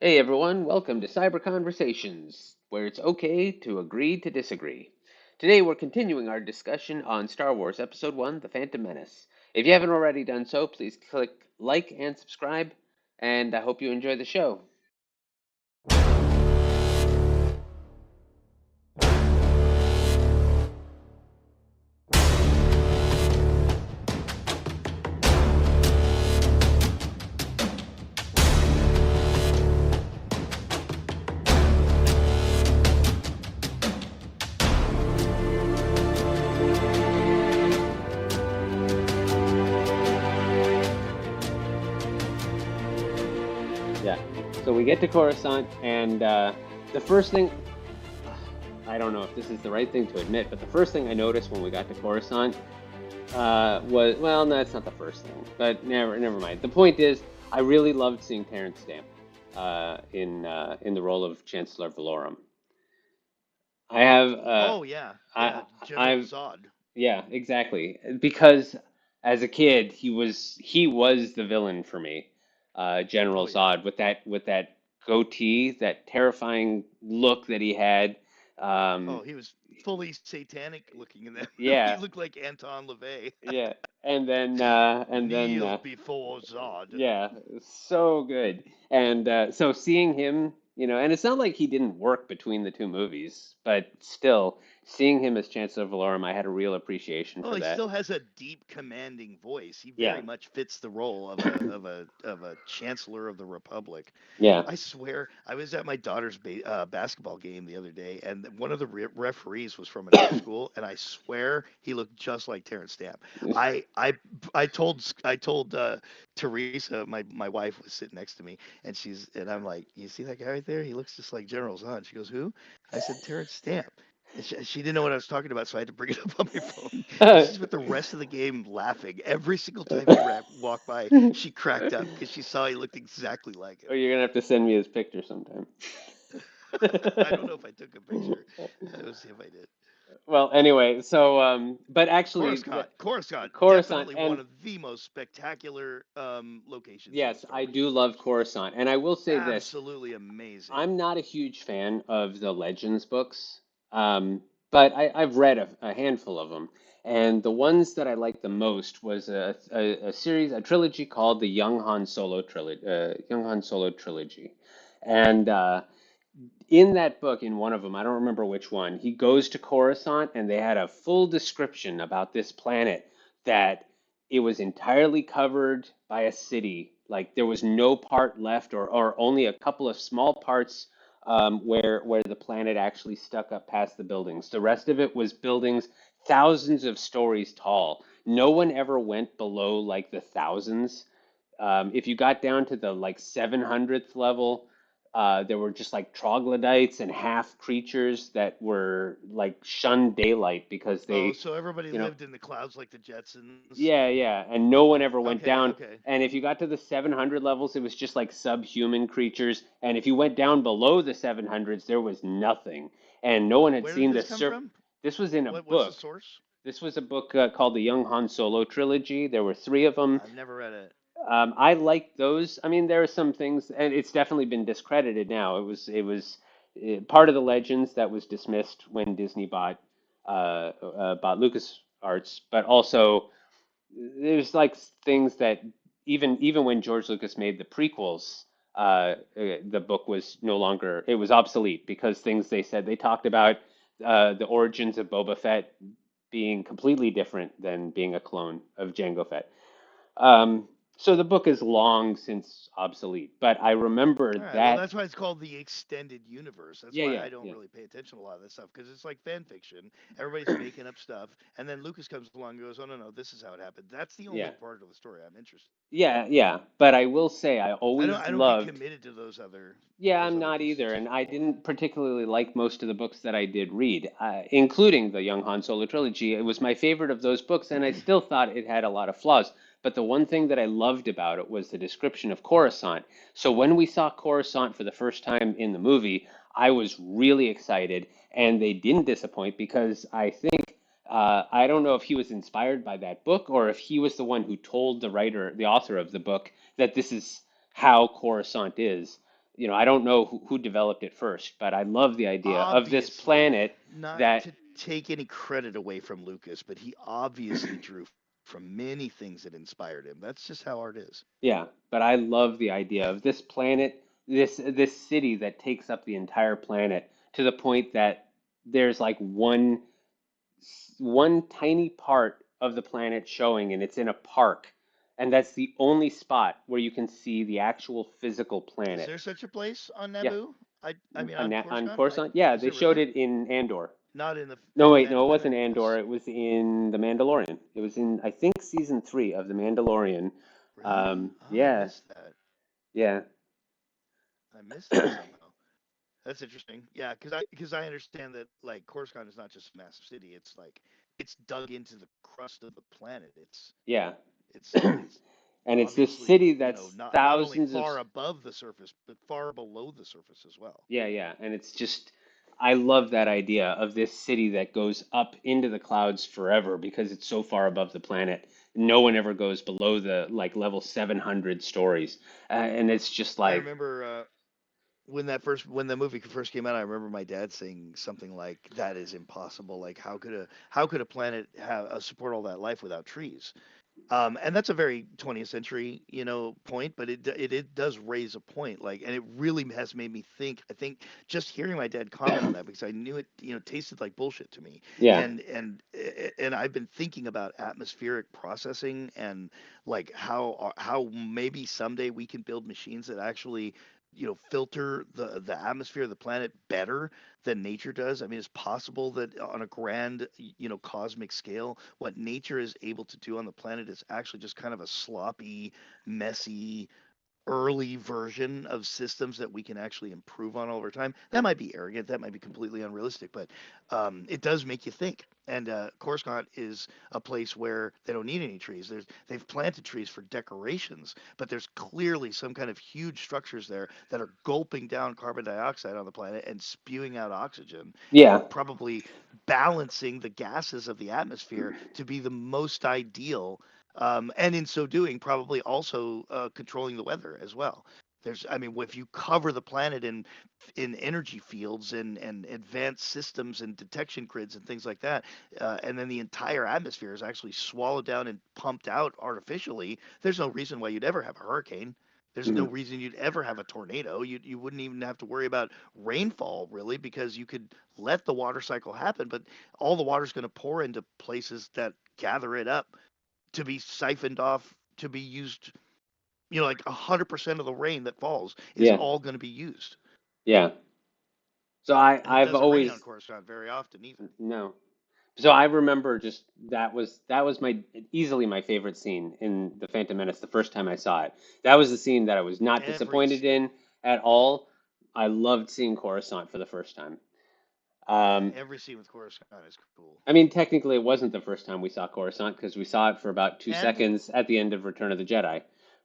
Hey everyone, welcome to Cyber-Conversations, where it's okay to agree to disagree. Today we're continuing our discussion on Star Wars Episode 1, The Phantom Menace. If you haven't already done so, please click like and subscribe, and I hope you enjoy the show. Yeah, so we get to Coruscant, and the first thing, I don't know if this is the right thing to admit, but the first thing I noticed when we got to Coruscant was, well, no, that's not the first thing, but never mind. The point is, I really loved seeing Terrence Stamp in the role of Chancellor Valorum. I have Oh yeah, I yeah, General I've Zod. yeah, exactly. Because as a kid, he was the villain for me. General Oh yeah. Zod with that goatee, that terrifying look that he had. Um, Oh, he was fully satanic looking in that movie. He yeah, looked like Anton LaVey. yeah. And then Kneel before Zod. yeah, so good. And so seeing him, and it's not like he didn't work between the two movies, but still, seeing him as Chancellor Valorum, I had a real appreciation Well, for he that. still has a deep, commanding voice. He Yeah, very much fits the role of a Chancellor of the Republic. yeah. I swear, I was at my daughter's basketball game the other day, and one of the referees was from another school, and I swear he looked just like Terrence Stamp. I I I told Teresa, my wife was sitting next to me, and I'm like, you see that guy right there? He looks just like General Zod. She goes, who? I said Terrence Stamp. And she didn't know what I was talking about, so I had to bring it up on my phone. And she spent the rest of the game laughing. Every single time he walked by, she cracked up because she saw he looked exactly like him. Oh, you're gonna have to send me his picture sometime. I don't know if I took a picture. We'll see if I did. Well, anyway, so but actually, Coruscant, Coruscant, definitely and one of the most spectacular locations in the yes, Star I Wars do universe. love Coruscant, and I will say this: Absolutely amazing. I'm not a huge fan of the Legends books, but I've read a handful of them, and the ones that I liked the most was a trilogy called the Young Han Solo trilogy, and in that book, in one of them, I don't remember which one, he goes to Coruscant and they had a full description about this planet that it was entirely covered by a city. Like there was no part left or only a couple of small parts where the planet actually stuck up past the buildings. The rest of it was buildings thousands of stories tall. No one ever went below like the thousands. If you got down to the like 700th level, there were just like troglodytes and half creatures that were like shunned daylight because Oh, they, so everybody you know, lived in the clouds like the Jetsons. yeah, yeah, and no one ever went Okay, down. okay. And if you got to the 700 levels, it was just like subhuman creatures. And if you went down below the 700s, there was nothing. And no one had Where did seen the this come sur. from? This was in a What's the book. source? This was a book called the Young Han Solo trilogy. There were three of them. I've never read it. I like those. I mean, there are some things, and it's definitely been discredited now. It was part of the Legends that was dismissed when Disney bought LucasArts, but also there's like things that even when George Lucas made the prequels, the book was no longer, it was obsolete because things they said they talked about the origins of Boba Fett being completely different than being a clone of Jango Fett. So the book is long since obsolete, but I remember All right. Well, that. that's why it's called the extended universe. That's Yeah, why yeah, I don't yeah, really pay attention to a lot of this stuff because it's like fan fiction. Everybody's making up stuff, and then Lucas comes along and goes, "Oh no, no, this is how it happened." That's the only yeah, part of the story I'm interested yeah, yeah. But I will say I in. always I don't get loved. committed to Yeah, those I'm other not pieces. either, and I didn't particularly like most of the books that I did read, including the Young Han Solo trilogy. It was my favorite of those books, and I still thought it had a lot of flaws. But the one thing that I loved about it was the description of Coruscant. So when we saw Coruscant for the first time in the movie, I was really excited, and they didn't disappoint because I think I don't know if he was inspired by that book or if he was the one who told the author of the book, that this is how Coruscant is. I don't know who developed it first, but I love the idea of this Obviously, planet not that, to take any credit away from Lucas, but he obviously drew from many things that inspired him. That's just how art is. yeah, but I love the idea of this planet, this city that takes up the entire planet to the point that there's like one tiny part of the planet showing, and it's in a park, and that's the only spot where you can see the actual physical Is planet. there such a place on Yeah, Naboo? I mean, on on Coruscant? Coruscant. Yeah, Is they there showed really? it in Andor. Not No, in the wait, no, it wasn't Mandalorian. Andor. It was in The Mandalorian. It was in, I think, season 3 of The Mandalorian. Really? Oh, I Yeah, missed that. yeah, I missed that somehow. That's interesting. Yeah, because I understand that like Coruscant is not just a massive city. It's like it's dug into the crust of the planet. yeah. It's And it's this obviously, city that's not only thousands of, far above the surface, but far below the surface as well. yeah, yeah. And it's just, I love that idea of this city that goes up into the clouds forever because it's so far above the planet. No one ever goes below the like level 700 stories. And it's just I like, remember when the movie first came out, I remember my dad saying something like, "That is impossible. Like, how could a planet have support all that life without trees?" And that's a very 20th century, point, but it does raise a point, like, and it really has made me think. I think just hearing my dad comment on that because I knew it, tasted like bullshit to me, yeah, and I've been thinking about atmospheric processing and like how maybe someday we can build machines that actually filter the atmosphere of the planet better than nature does. I mean, it's possible that on a grand, cosmic scale, what nature is able to do on the planet is actually just kind of a sloppy, messy, early version of systems that we can actually improve on over time. That might be arrogant, that might be completely unrealistic, but it does make you think. And Coruscant is a place where they don't need any trees. They've planted trees for decorations, but there's clearly some kind of huge structures there that are gulping down carbon dioxide on the planet and spewing out oxygen, yeah, and probably balancing the gases of the atmosphere to be the most ideal, and in so doing, probably also controlling the weather as well. I mean, if you cover the planet in energy fields and advanced systems and detection grids and things like that, and then the entire atmosphere is actually swallowed down and pumped out artificially, there's no reason why you'd ever have a hurricane. There's no mhm, reason you'd ever have a tornado. You wouldn't even have to worry about rainfall really because you could let the water cycle happen, but all the water's going to pour into places that gather it up to be siphoned off to be used. Like 100% of the rain that falls is yeah, all going to be used, yeah. So and it I've doesn't rain on always, Coruscant very often either. no. So I remember just that was my easily my favorite scene in the Phantom Menace the first time I saw it. That was the scene that I was not Every disappointed scene, in at all. I loved seeing Coruscant for the first time. yeah, Um, every scene with Coruscant is cool. I mean, technically, it wasn't the first time we saw Coruscant because we saw it for about two And seconds at the end of Return of the Jedi.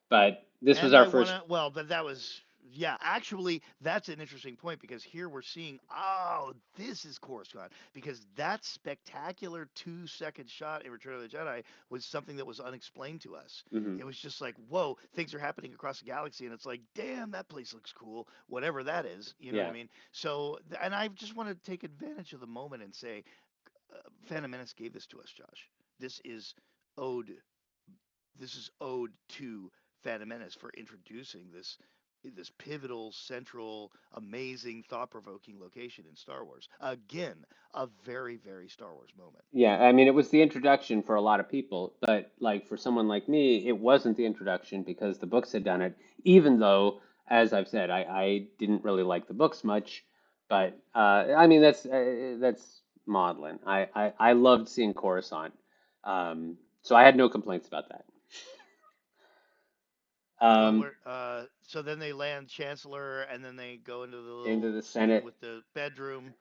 But this was And our I want first. to, well, but that was, yeah, actually, that's an interesting point because here we're seeing, oh, this is Coruscant. Because that spectacular 2 second shot in Return of the Jedi was something that was unexplained to us. Mhm. It was just like, whoa, things are happening across the galaxy. And it's like, damn, that place looks cool, whatever that is. You know what I Yeah, mean? So, and I just want to take advantage of the moment and say, Phantom Menace gave this to us, Josh. This is owed this is owed to Phantom Menace for introducing this pivotal, central, amazing, thought-provoking location in Star Wars. Again, a very, very Star Wars moment. yeah. I mean, it was the introduction for a lot of people, but like for someone like me, it wasn't the introduction because the books had done it. Even though, as I've said, I didn't really like the books much. But I mean, that's maudlin. I loved seeing Coruscant, so I had no complaints about that. Well, Um, so then they land Chancellor, and then they go into the into little the scene Senate. with the bedroom,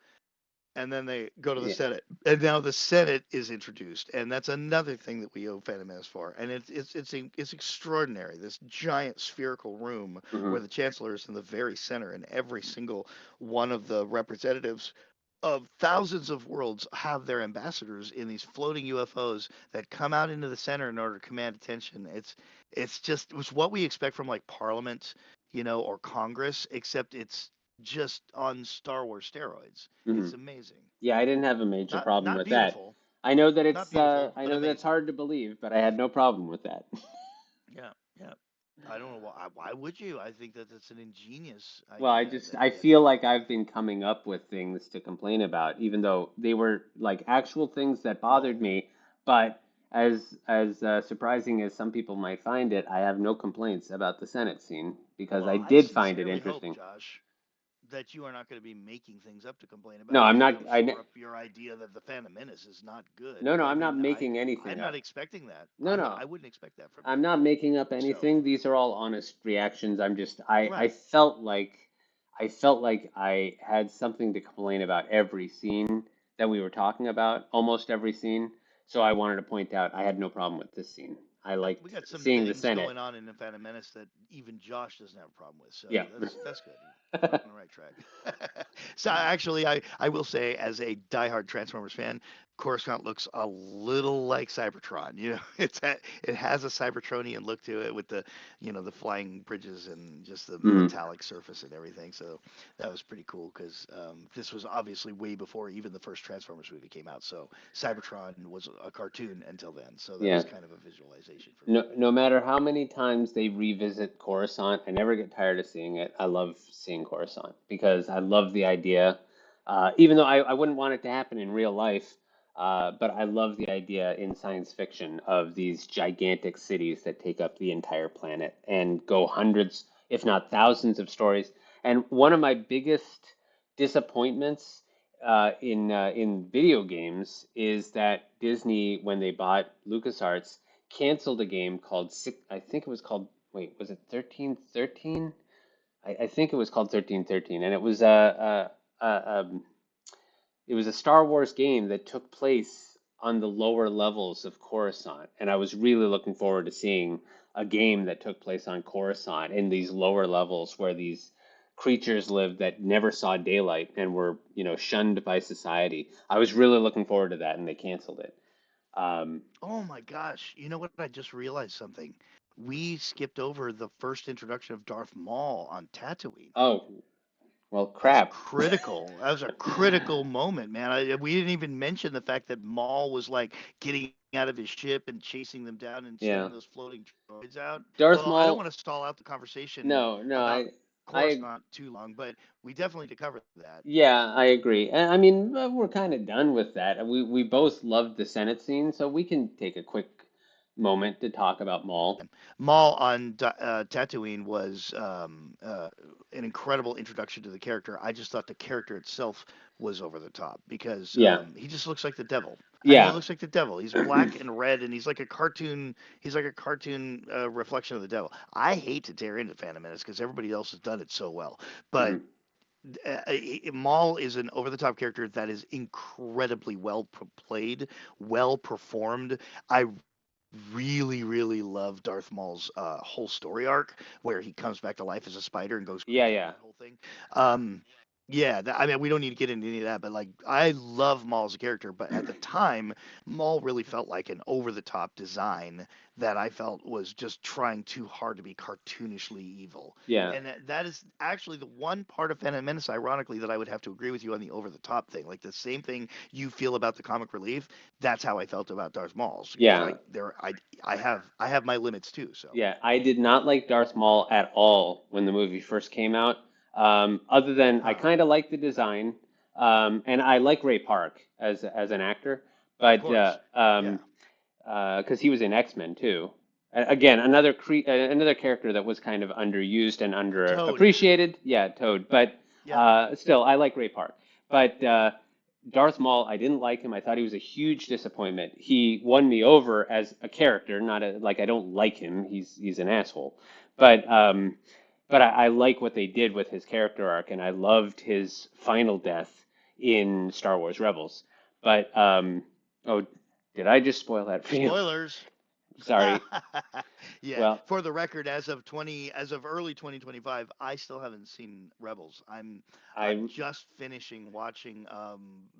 and then they go to the Yeah. Senate, and now the Senate is introduced, and that's another thing that we owe Phantom Menace for, and it's extraordinary. This giant spherical room Hmm. where the Chancellor is in the very center, and every single one of the representatives of thousands of worlds have their ambassadors in these floating UFOs that come out into the center in order to command attention. It's what we expect from like Parliament or Congress, except it's just on Star Wars steroids. Hmm. It's amazing. Yeah, I didn't have a major Not problem not with that. beautiful, not I beautiful, but know that it's amazing. hard to believe, but I had no problem with that. Yeah, yeah. I don't know why would you? I think that that's an ingenious Well, idea that I that they feel came like up with. I've been coming up with things to complain about, even though they were like actual things that bothered Oh, me. But as surprising as some people might find it, I have no complaints about the Senate scene because well, I I did find it sincerely hope, interesting. Josh, that you are not going to be making things up to complain No, about I'm just to not. go shore up your idea that the Phantom Menace is not good. No, no, I I'm not mean, making anything I'm not up. expecting that. No, no. I wouldn't expect that from you. I'm not making up So, anything. These are all honest reactions. I right. felt like I had something to complain about every scene that we were talking about, almost every scene. So I wanted to point out I had no problem with this scene. I We liked got some seeing the things Senate. going on in the Phantom Menace that even Josh doesn't have a problem with. So Yeah. that's good. We're on the right track. So actually, I will say, as a diehard Transformers fan, Coruscant looks a little like Cybertron. It has a Cybertronian look to it with the flying bridges and just the Mhm. metallic surface and everything. So that was pretty cool because this was obviously way before even the first Transformers movie came out. So Cybertron was a cartoon until then. So that Yeah. was kind of a visualization for me. No matter how many times they revisit Coruscant, I never get tired of seeing it. I love seeing Coruscant because I love the idea. Even though I wouldn't want it to happen in real life, but I love the idea in science fiction of these gigantic cities that take up the entire planet and go hundreds, if not thousands, of stories. And one of my biggest disappointments in video games is that Disney, when they bought LucasArts, canceled a game called I think it was called, wait, was it 1313? I think it was called 1313, and it was a Star Wars game that took place on the lower levels of Coruscant, and I was really looking forward to seeing a game that took place on Coruscant in these lower levels where these creatures lived that never saw daylight and were, shunned by society. I was really looking forward to that, and they canceled it. Um, Oh my gosh! You know what? I just realized something. We skipped over the first introduction of Darth Maul on Tatooine. oh, well, That's crap. critical. That was a critical moment, man. We didn't even mention the fact that Maul was like getting out of his ship and chasing them down and Yeah. sending those floating droids out. Darth Well, I don't Maul, want to stall out the conversation no, no, about I, Coruscant too long, but we definitely need to cover that. yeah, I agree. I mean, we're kind of done with that. We both loved the Senate scene, so we can take a quick moment to talk about Maul. Maul on Tatooine was an incredible introduction to the character. I just thought the character itself was over the top because Yeah, he just looks like the devil. I mean, he yeah, looks like the devil. He's black and red, and he's like a cartoon. He's like a cartoon reflection of the devil. I hate to tear into Phantom Menace because everybody else has done it so well, but mhm. Maul is an over-the-top character that is incredibly well played, well performed. I really, really love Darth Maul's whole story arc where he comes back to life as a spider and goes Yeah, crazy and yeah, that whole thing. Um, yeah, I mean, we don't need to get into any of that, but like, I love Maul as a character, but at the time, Maul really felt like an over-the-top design that I felt was just trying too hard to be cartoonishly evil. yeah, And that is actually the one part of Phantom Menace, ironically, that I would have to agree with you on the over-the-top thing. Like the same thing you feel about the comic relief, that's how I felt about Darth Maul's because yeah, I have my limits too. So yeah. I did not like Darth Maul at all when the movie first came out. Other than I huh, kind of like the design, and I like Ray Park as an actor, of but course, yeah, because he was in X-Men too. Again, another character that was kind of underused and Toad, underappreciated. Yeah, Toad. But yep. still, I like Ray Park. But Darth Maul, I didn't like him. I thought he was a huge disappointment. He won me over as a character, not like I don't like him. He's an asshole. But I like what they did with his character arc, and I loved his final death in Star Wars Rebels. But oh, did I just spoil that for you? Spoilers. Sorry. Yeah, Well, for the record, as of early 2025, I still haven't seen Rebels. I'm I just finishing watching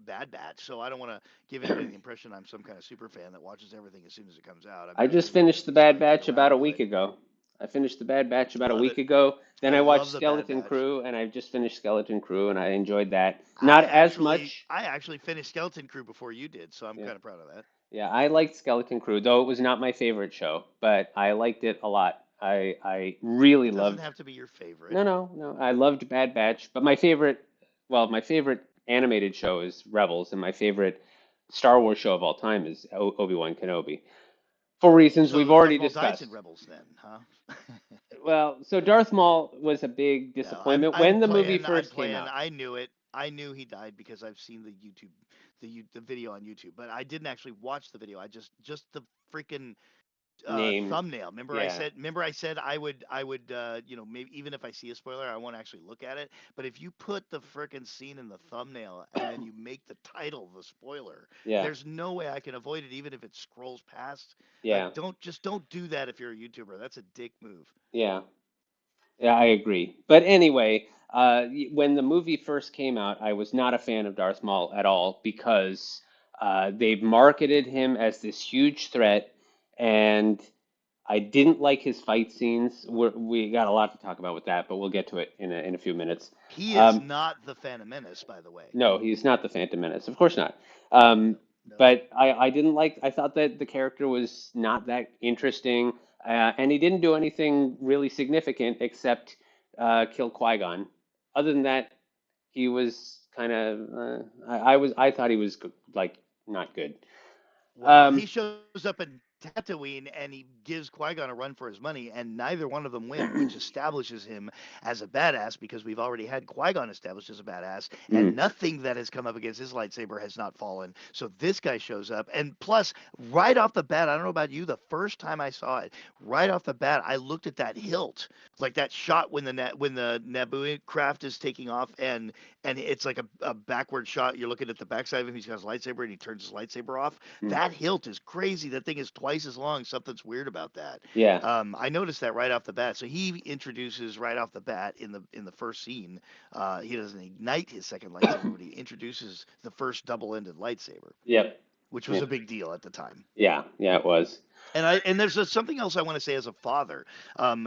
Bad Batch, so I don't want to give anybody the impression I'm some kind of super fan that watches everything as soon as it comes out. I'm I actually just really finished the taking Bad some time to Batch go about at a it, week but ago. I finished the Bad Batch about a Love week it. ago. Then I I watched love the Bad Skeleton Batch. Crew, and I've just finished Skeleton Crew, and I enjoyed that. Not as much. I actually finished Skeleton Crew before you did, so I'm Yeah, kind of proud of that. yeah, I liked Skeleton Crew, though it was not my favorite show, but I liked it a lot. I really It doesn't loved. have to be your favorite. No, no, no. I loved Bad Batch, but my favorite, well, my favorite animated show is Rebels, and my favorite Star Wars show of all time is Obi-Wan Kenobi, for reasons we've So already Darth Maul dies in discussed. Rebels then, huh? Well, so Darth Maul was a big No, disappointment when the movie I'm first came playing. out. I knew it. I knew he died because I've seen the video on YouTube, but I didn't actually watch the video. I just the freaking Name, thumbnail. yeah, Remember I said I would maybe even if I see a spoiler, I won't actually look at it. But if you put the freaking scene in the thumbnail and then you make the title the spoiler, yeah, there's no way I can avoid it, even if it scrolls past. Like yeah, don't do that if you're a YouTuber. That's a dick move. yeah. Yeah, I agree. But anyway, when the movie first came out, I was not a fan of Darth Maul at all because they marketed him as this huge threat, and I didn't like his fight scenes. We got a lot to talk about with that, but we'll get to it in a few minutes. He is Um, not the Phantom Menace, by the way. no, he's not the Phantom Menace, of course not. No, Um, no. but I didn't like. I thought that the character was not that interesting, and he didn't do anything really significant except kill Qui-Gon. Other than that, he was kind of. I thought he was like not good. Well, Um, he shows up in Tatooine and he gives Qui-Gon a run for his money, and neither one of them win, which establishes him as a badass because we've already had Qui-Gon established as a badass, and mm, nothing that has come up against his lightsaber has not fallen. So this guy shows up, and plus, right off the bat, I don't know about you, the first time I saw it, right off the bat, I looked at that hilt, like that shot when the Naboo craft is taking off, and it's like a backward shot. You're looking at the backside of him. He's got his lightsaber, and he turns his lightsaber off. mm, That hilt is crazy. That thing is twice as long. Something's weird about that. yeah, I noticed that right off the bat. So he introduces right off the bat in the first scene. He doesn't ignite his second lightsaber, but he introduces the first double-ended lightsaber, yep, which was yeah, a big deal at the time. yeah, yeah. It was. And there's something else I want to say as a father.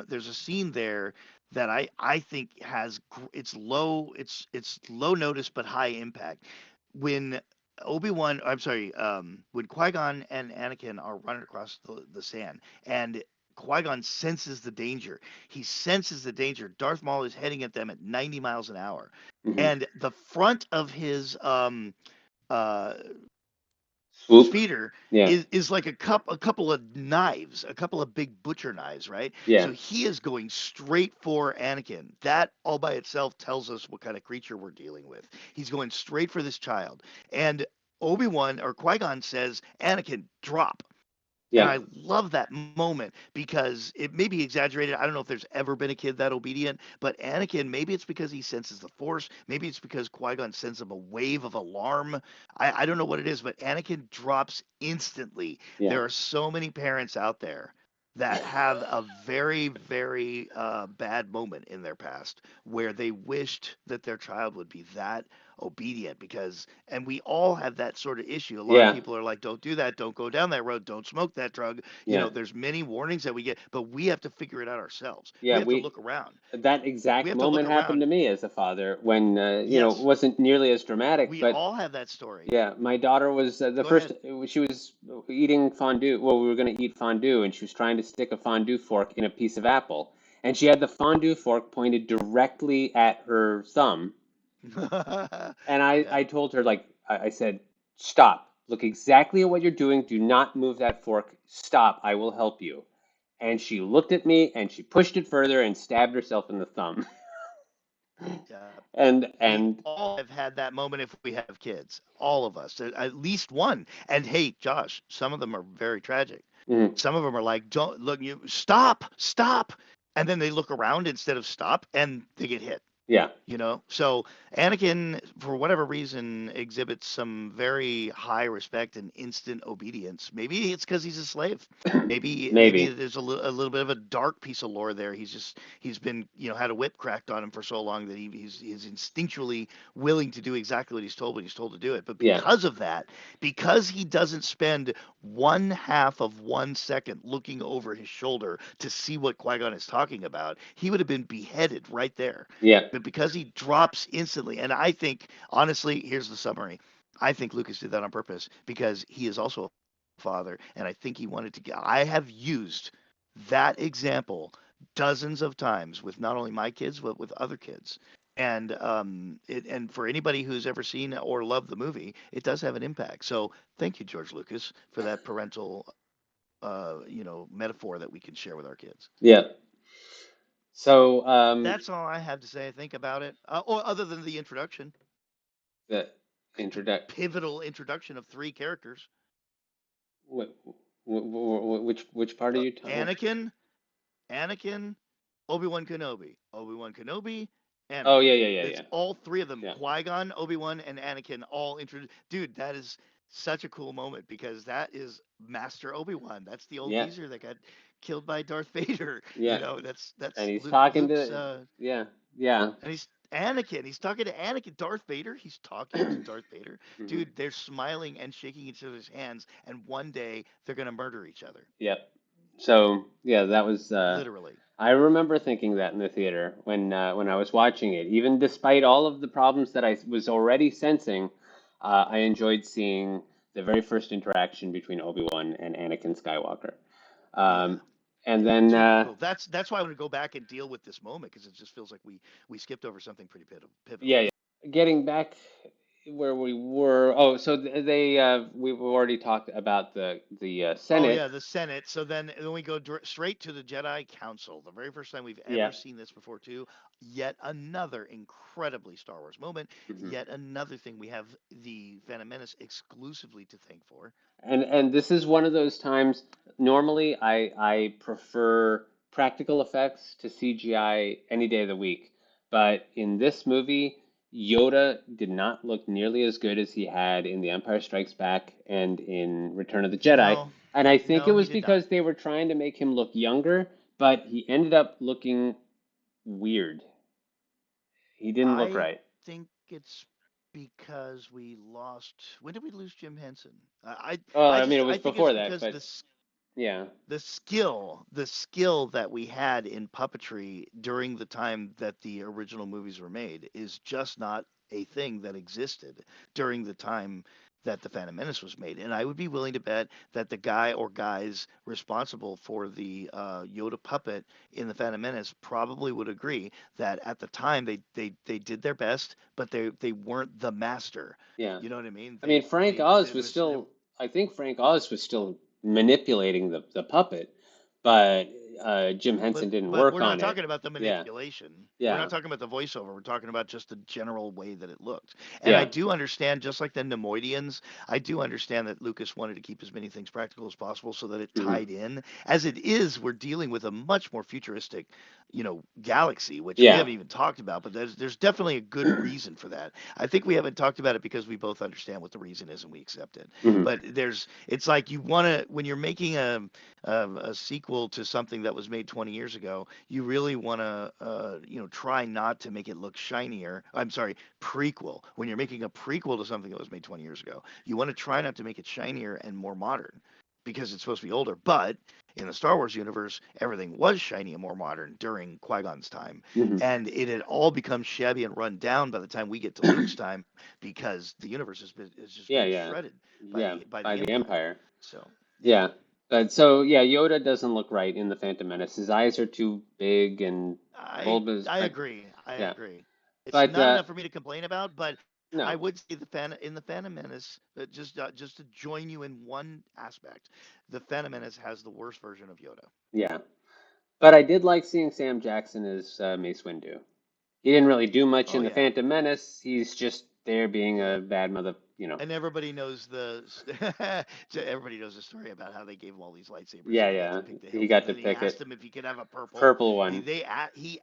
There's a scene there that I think has it's low notice but high impact when when Qui-Gon and Anakin are running across the sand and Qui-Gon senses the danger. He senses the danger. Darth Maul is heading at them at 90 miles an hour. Hmm. And the front of his uh, Swoop. speeder Yeah, is like a couple of knives, a couple of big butcher knives, right? yeah, So he is going straight for Anakin. That all by itself tells us what kind of creature we're dealing with. He's going straight for this child. And Obi-Wan or Qui-Gon says, "Anakin, drop." And yeah, I love that moment because it may be exaggerated. I don't know if there's ever been a kid that obedient, but Anakin, maybe it's because he senses the Force. Maybe it's because Qui-Gon sends him a wave of alarm. I don't know what it is, but Anakin drops instantly. yeah, There are so many parents out there that have a very, very bad moment in their past where they wished that their child would be that obedient and we all have that sort of issue. A lot of yeah, people are like, don't do that, don't go down that road, don't smoke that drug. yeah, There's many warnings that we get, but we have to figure it out ourselves. yeah. We have to We look around. That We exact have to look moment happened around. to me as a father when it Yes, wasn't nearly as dramatic, we but all have that story. yeah, my daughter was the Go first. ahead. She was eating fondue. Well, we were going to eat fondue, and she was trying to stick a fondue fork in a piece of apple, and she had the fondue fork pointed directly at her thumb. And Yeah. I told her, like, I said, stop. Look exactly at what you're doing. Do not move that fork. Stop. I will help you. And she looked at me and she pushed it further and stabbed herself in the thumb. Yeah. And We and all have had that moment if we have kids. All of us, at least one. And hey, Josh, some of them are very tragic. mm, Some of them are like, "Don't look, you stop, stop," and then they look around instead of stop, and they get hit. Yeah. So Anakin, for whatever reason, exhibits some very high respect and instant obedience. Maybe it's because he's a slave. Maybe Maybe. there's a little bit of a dark piece of lore there. He's been had a whip cracked on him for so long that he's instinctually willing to do exactly what he's told when he's told to do it. But Yeah. because of that, because he doesn't spend one half of 1 second looking over his shoulder to see what Qui-Gon is talking about, he would have been beheaded right there. Yeah. But because he drops instantly, and I think, honestly, here's the summary. I think Lucas did that on purpose because he is also a father, and I think he wanted to get. I have used that example dozens of times with not only my kids, but with other kids. And for anybody who's ever seen or loved the movie, it does have an impact. So thank you, George Lucas, for that parental, metaphor that we can share with our kids. Yeah. So, That's all I have to say. I think about it, or other than the introduction, the the introduct. pivotal introduction of three characters: What, which part are you talking? Anakin, Anakin, Obi-Wan Kenobi, Obi-Wan Kenobi, Oh Anakin. yeah, yeah, yeah, It's yeah, all three of them: yeah, Qui-Gon, Obi-Wan, and Anakin all introduced. Dude, that is such a cool moment because that is Master Obi-Wan. That's the old yeah, geezer that got killed by Darth Vader. yeah. And That's he's talking Luke's to, yeah, yeah. And he's Anakin. He's talking to Anakin. Darth Vader. He's talking to Darth Vader. Hmm. Dude, they're smiling and shaking each other's hands, and one day they're gonna murder each other. Yep. So yeah, that was. Literally. I remember thinking that in the theater when I was watching it. Even despite all of the problems that I was already sensing, I enjoyed seeing the very first interaction between Obi-Wan and Anakin Skywalker. Yeah. Um, and Yeah. then Super cool. That's why I want to go back and deal with this moment because it just feels like we skipped over something pretty pivotal. yeah, yeah, getting back where we were. Oh, so they we've already talked about the Oh Senate. yeah, the Senate. So then we go straight to the Jedi Council. The very first time we've Yeah. ever seen this before, too. Yet another incredibly Star Wars moment. Hmm. Yet another thing we have the Phantom Menace exclusively to thank for. And this is one of those times. Normally, I prefer practical effects to CGI any day of the week, but in this movie, Yoda did not look nearly as good as he had in The Empire Strikes Back and in Return of the Jedi. No, And I think it no, he was did not. because they were trying to make him look younger, but he ended up looking weird. He didn't look I right. think it's because we lost. When did we lose Jim Henson? Well, I I mean, just it was I think it's before that, because but yeah, the skill that we had in puppetry during the time that the original movies were made is just not a thing that existed during the time that the Phantom Menace was made. And I would be willing to bet that the guy or guys responsible for the Yoda puppet in the Phantom Menace probably would agree that at the time they did their best, but they weren't the master. yeah. You know what I mean? I mean, Frank Oz It was was they, still, I think Frank Oz was still manipulating the puppet, but Jim But Henson didn't but work we're not on it. talking about the Yeah, manipulation. We're yeah. not talking about the voiceover. We're talking about just the general way that it looked. And I Yeah. do understand, just like the Nemoidians, I do understand that Lucas wanted to keep as many things practical as possible so that it Hmm. tied in. As it is, we're dealing with a much more futuristic, galaxy, which we Yeah. haven't even talked about. But there's definitely a good reason for that. I think we haven't talked about it because we both understand what the reason is and we accept it. Hmm. But it's like you want to when you're making a sequel to something that was made 20 years ago, you really want to, try not to make it look shinier. I'm sorry, prequel. When you're making a prequel to something that was made 20 years ago, you want to try not to make it shinier and more modern because it's supposed to be older. But in the Star Wars universe, everything was shiny and more modern during Qui-Gon's time. Hmm. And it had all become shabby and run down by the time we get to Luke's time because the universe has just Yeah, been yeah, shredded yeah. by By the the Empire. Empire. So, yeah. Yeah. But so yeah, Yoda doesn't look right in the Phantom Menace. His eyes are too big and I bulbous, I but agree. I yeah. agree. It's But not enough for me to complain about, but I no, would say in the Phantom Menace, just to join you in one aspect, the Phantom Menace has the worst version of Yoda. yeah. But I did like seeing Sam Jackson as Mace Windu. He didn't really do much Oh in the yeah, Phantom Menace. He's just there being yeah. a bad mother you know. And everybody knows everybody knows the story about how they gave him all these lightsabers Yeah, and he got to yeah. pick the He hilt. got And to then he pick asked it. him if he could have a purple. Purple one. He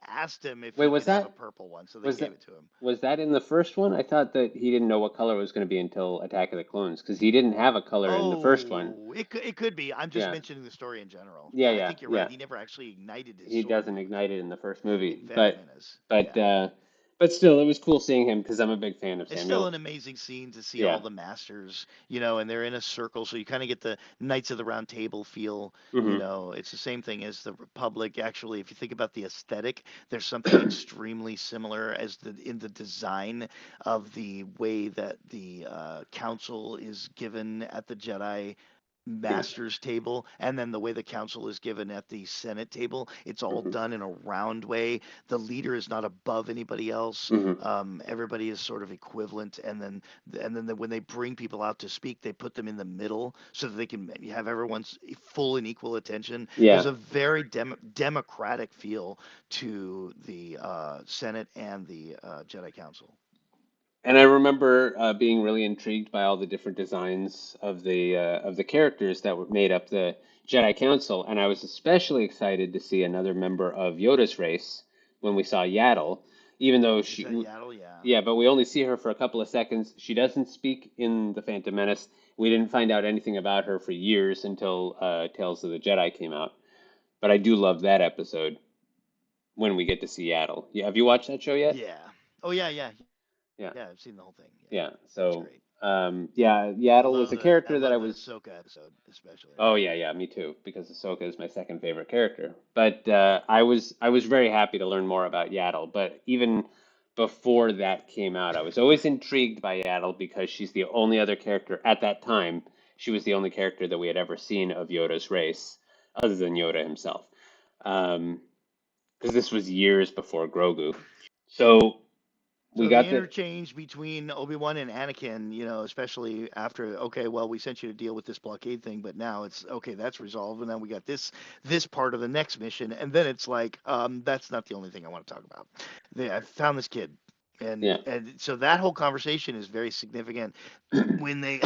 asked him if Wait, he could have a purple one, so they was gave that it to him. was that in the first one? I thought that he didn't know what color it was going to be until Attack of the Clones because he didn't have a color in the first one. Oh, it could be. I'm just Yeah, mentioning the story in general. yeah, Yeah, I yeah, think you're right. yeah. He never actually ignited his He sword doesn't in ignite it in the first movie, Phantom Menace. but Yeah. uh, but still, it was cool seeing him because I'm a big fan of It's still Samuel. an amazing scene to see Yeah. all the masters, and they're in a circle, so you kind of get the Knights of the Round Table feel. Hmm. It's the same thing as the Republic. Actually, if you think about the aesthetic, there's something extremely similar as in the design of the way that the Council is given at the Jedi Yeah. Masters table, and then the way the council is given at the Senate table. It's all Hmm. done in a round way. The leader is not above anybody else. Hmm. Everybody is sort of equivalent, and then when they bring people out to speak, they put them in the middle so that they can have everyone's full and equal attention. There's Yeah. a very democratic feel to the Senate and the Jedi Council. And I remember being really intrigued by all the different designs of the characters that were made up the Jedi Council, and I was especially excited to see another member of Yoda's race when we saw Yaddle, even though Is that Yaddle? Yeah. yeah, but we only see her for a couple of seconds. She doesn't speak in the Phantom Menace. We didn't find out anything about her for years until Tales of the Jedi came out. But I do love that episode when we get to see Yaddle. Yeah, have you watched that show yet? Yeah. Oh yeah, yeah, Yeah. yeah. I've seen the whole thing. Yeah, Yeah. that's So, great. yeah, Yaddle was a I character that I love the was. Ahsoka episode especially. Oh yeah, yeah, me too, because Ahsoka is my second favorite character. But I was very happy to learn more about Yaddle. But even before that came out, I was always intrigued by Yaddle because she's the only other character at that time. She was the only character that we had ever seen of Yoda's race, other than Yoda himself. Because this was years before Grogu. So we So the got the. interchange between Obi-Wan and Anakin, especially after, okay, well, we sent you to deal with this blockade thing, but now it's okay, that's resolved, and then we got this part of the next mission, and then it's like, that's not the only thing I want to talk about. I found this kid, and Yeah. and so that whole conversation is very significant when they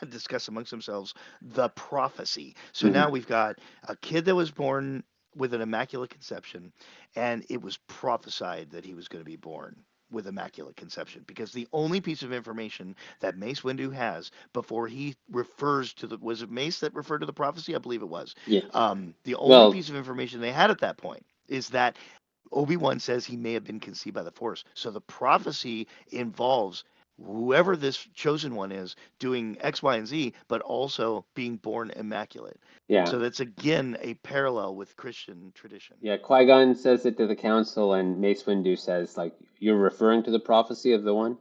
discuss amongst themselves the prophecy. So Hmm. now we've got a kid that was born with an immaculate conception, and it was prophesied that he was going to be born with immaculate conception because the only piece of information that Mace Windu has before he refers to the was it Mace that referred to the prophecy? I believe it was. Yeah. The only Well, piece of information they had at that point is that Obi-Wan says he may have been conceived by the Force. So the prophecy involves whoever this chosen one is doing X, Y, and Z, but also being born immaculate. yeah. So that's again a parallel with Christian tradition. Yeah, Qui-Gon says it to the council, and Mace Windu says, like, you're referring to the prophecy of the one.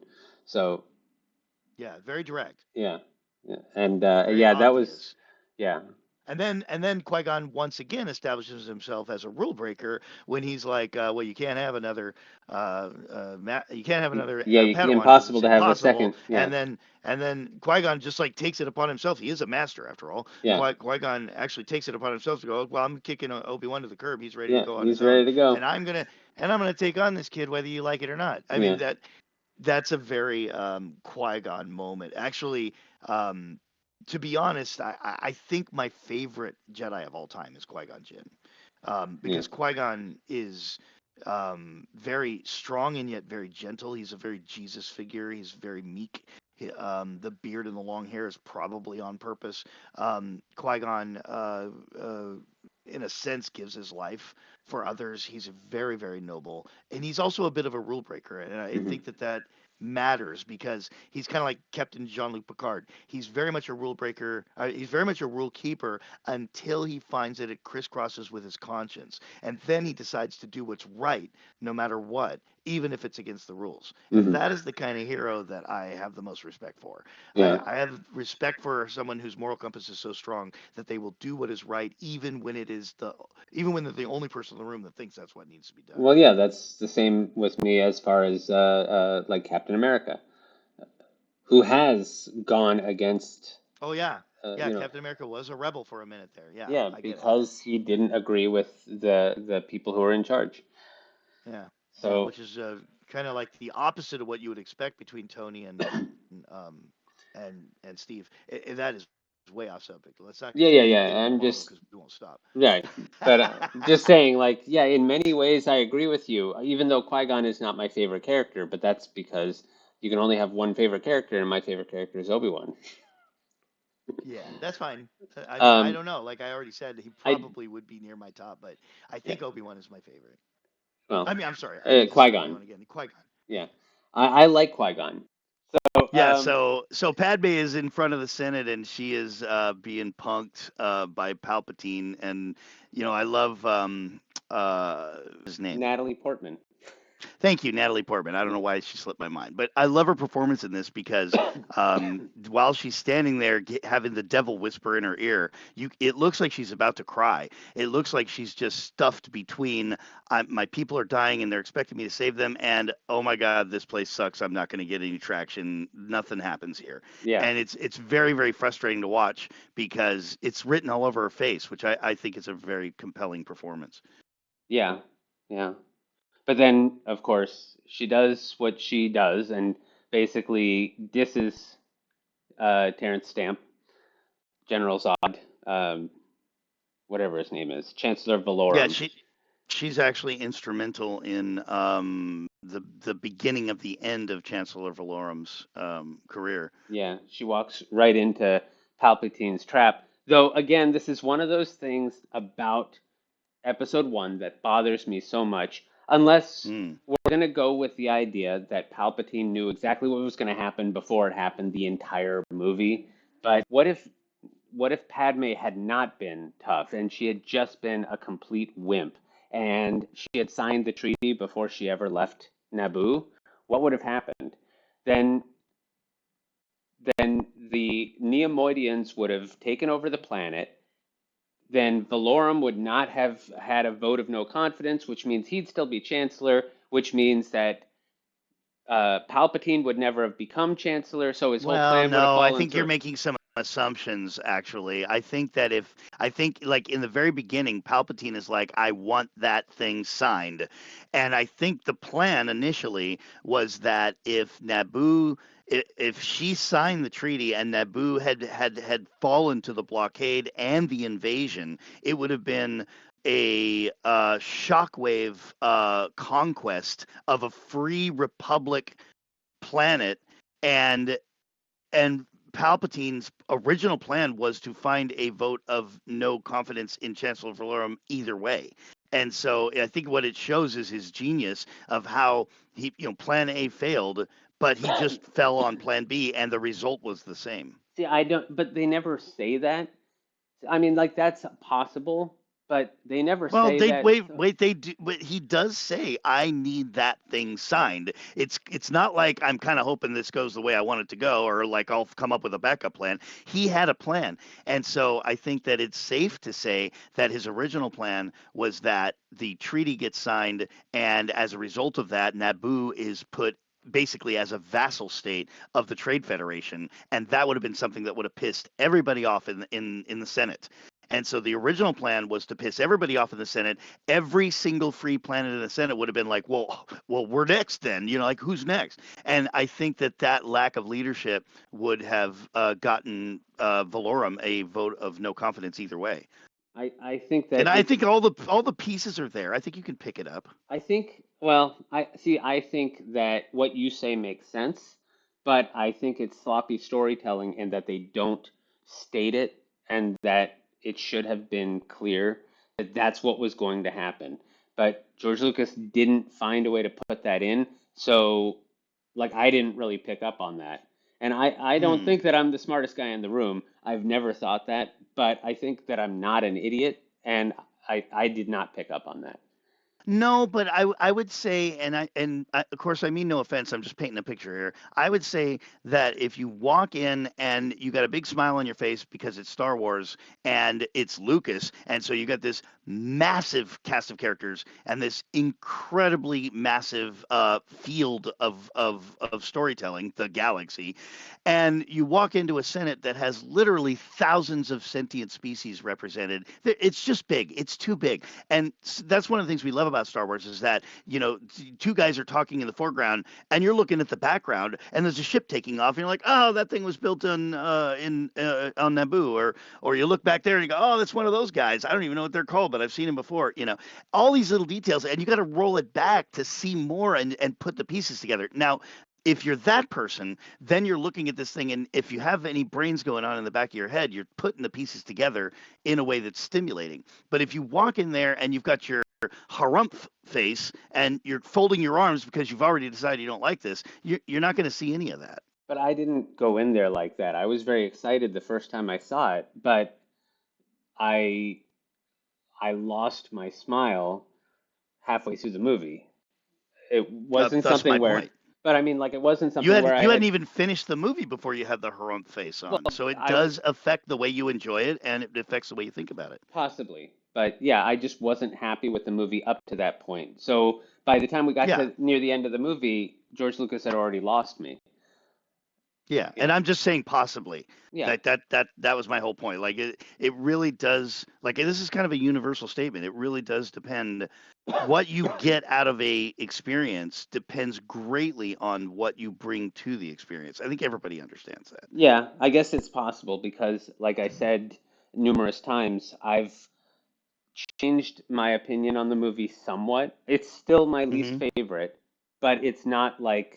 So, Yeah, very direct, yeah, yeah. And very yeah, that was, obvious. yeah, And then Qui-Gon once again establishes himself as a rule breaker when he's like, "Well, you can't have another yeah. Padawan because Impossible it's to have a impossible." second. Yeah, And then Qui-Gon just like takes it upon himself. He is a master after all. yeah, Qui-Gon actually takes it upon himself to go, "Well, I'm kicking Obi-Wan to the curb. He's ready to yeah. go on He's his own, ready to go. and I'm gonna take on this kid whether you like it or not." I mean Yeah. that's a very Qui-Gon moment. Actually, to be honest, I think my favorite Jedi of all time is Qui-Gon Jinn, Yeah. because Qui-Gon is very strong and yet very gentle. He's a very Jesus figure. He's very meek. The beard and the long hair is probably on purpose. Qui-Gon, in a sense, gives his life for others. He's very, very noble, and he's also a bit of a rule breaker. And I Hmm. think that matters because he's kind of like Captain Jean-Luc Picard. He's very much a rule breaker. He's very much a rule keeper until he finds that it crisscrosses with his conscience, and then he decides to do what's right no matter what, even if it's against the rules. And Hmm. that is the kind of hero that I have the most respect for. Yeah. I have respect for someone whose moral compass is so strong that they will do what is right, even when they're the only person in the room that thinks that's what needs to be done. Well, yeah, that's the same with me as far as like Captain America, who has gone against, Oh yeah, yeah. you know, Captain America was a rebel for a minute there. Yeah, yeah, I get it. because he didn't agree with the people who are in charge. Yeah, yeah, So which is kind of like the opposite of what you would expect between Tony and and Steve. That is way off subject. Let's not Yeah, get yeah, into it yeah. I'm tomorrow because just we won't stop. right, but just saying, like, yeah, in many ways, I agree with you. Even though Qui-Gon is not my favorite character, but that's because you can only have one favorite character, and my favorite character is Obi-Wan. Yeah, that's fine. I Um, don't know. Like I already said, he I probably would be near my top, but I yeah, think Obi-Wan is my favorite. well, I mean, I'm sorry. This is Qui-Gon. Obi-Wan again. Qui-Gon. Yeah, I like Qui-Gon. So, Yeah, so Padme is in front of the Senate and she is being punked by Palpatine, and I love his name. Natalie Portman. Thank you, Natalie Portman. I don't know Yeah. why she slipped my mind, but I love her performance in this because while she's standing there having the devil whisper in her ear, it looks like she's about to cry. It looks like she's just stuffed between my people are dying and they're expecting me to save them, and oh my God, this place sucks. I'm not going to get any traction. Nothing happens here, Yeah, and it's very very frustrating to watch because it's written all over her face, which I think is a very compelling performance. yeah, yeah. But then, of course, she does what she does and basically disses Terrence Stamp, General Zod, um, whatever his name is, Chancellor Yeah, Valorum. she's actually instrumental in the beginning of the end of Chancellor Valorum's career. Yeah, she walks right into Palpatine's trap. Though, again, this is one of those things about episode one that bothers me so much, unless Mm. we're going to go with the idea that Palpatine knew exactly what was going to happen before it happened the entire movie. But what if Padme had not been tough and she had just been a complete wimp and she had signed the treaty before she ever left Naboo? What would have happened? Then then the Neomoidians would have taken over the planet. Then Valorum would not have had a vote of no confidence, which means he'd still be chancellor, which means that Palpatine would never have become chancellor, so his whole Well, plan would have no, I fallen think you're through. making some assumptions, actually. I think, like, in the very beginning, Palpatine is like, I want that thing signed. And I think the plan initially was that if she signed the treaty and Naboo had fallen to the blockade and the invasion, it would have been a shockwave conquest of a free republic planet, and and Palpatine's original plan was to find a vote of no confidence in Chancellor Valorum either way. And so I think what it shows is his genius of how plan A failed, but he just fell on plan B and the result was the same. See, I don't, but they never say that. I mean, like that's possible, but they never Well, say they that. wait, they do, but he does say, "I need that thing signed." It's not like I'm kind of hoping this goes the way I want it to go, or like I'll come up with a backup plan. He had a plan, and so I think that it's safe to say that his original plan was that the treaty gets signed, and as a result of that, Naboo is put basically as a vassal state of the Trade Federation, and that would have been something that would have pissed everybody off in the Senate. And so the original plan was to piss everybody off in the Senate. Every single free planet in the Senate would have been like, well, we're next then. Like who's next? And I think that lack of leadership would have gotten Valorum a vote of no confidence either way. I think And that I it. think all the pieces are there. I think you can pick it up. I think. Well, I see. I think that what you say makes sense, but I think it's sloppy storytelling in that they don't state it and that it should have been clear that that's what was going to happen. But George Lucas didn't find a way to put that in, so like I didn't really pick up on that. And I don't Hmm. think that I'm the smartest guy in the room. I've never thought that, but I think that I'm not an idiot, and I did not pick up on that. No, but I would say, of course I mean no offense. I'm just painting a picture here. I would say that if you walk in and you got a big smile on your face because it's Star Wars and it's Lucas, and so you got this massive cast of characters and this incredibly massive field of storytelling, the galaxy, and you walk into a Senate that has literally thousands of sentient species represented. It's just big. It's too big, and that's one of the things we love about about Star Wars is that, two guys are talking in the foreground and you're looking at the background and there's a ship taking off and you're like, oh, that thing was built on Naboo, or you look back there and you go, oh, that's one of those guys. I don't even know what they're called, but I've seen him before. All these little details, and you got to roll it back to see more and put the pieces together. Now, if you're that person, then you're looking at this thing, and if you have any brains going on in the back of your head, you're putting the pieces together in a way that's stimulating. But if you walk in there and you've got your harumph face and you're folding your arms because you've already decided you don't like this, you're not going to see any of that. But I didn't go in there like that. I was very excited the first time I saw it, but I I lost my smile halfway through the movie. It wasn't That's something my where, point. but I mean, like, it wasn't You something where hadn't I you hadn't had, even finished the movie before you had the harumph face well, on, so it I does affect the way you enjoy it, and it affects the way you think about it. possibly, but yeah, I just wasn't happy with the movie up to that point. So by the time we got Yeah, to near the end of the movie, George Lucas had already lost me. yeah, Yeah, and I'm just saying possibly. yeah, That was my whole point. Like it really does. Like this is kind of a universal statement. It really does depend. What you get out of a experience depends greatly on what you bring to the experience. I think everybody understands that. yeah. I guess it's possible because, like I said numerous times, I've changed my opinion on the movie somewhat. It's still my least Hmm. favorite, but it's not like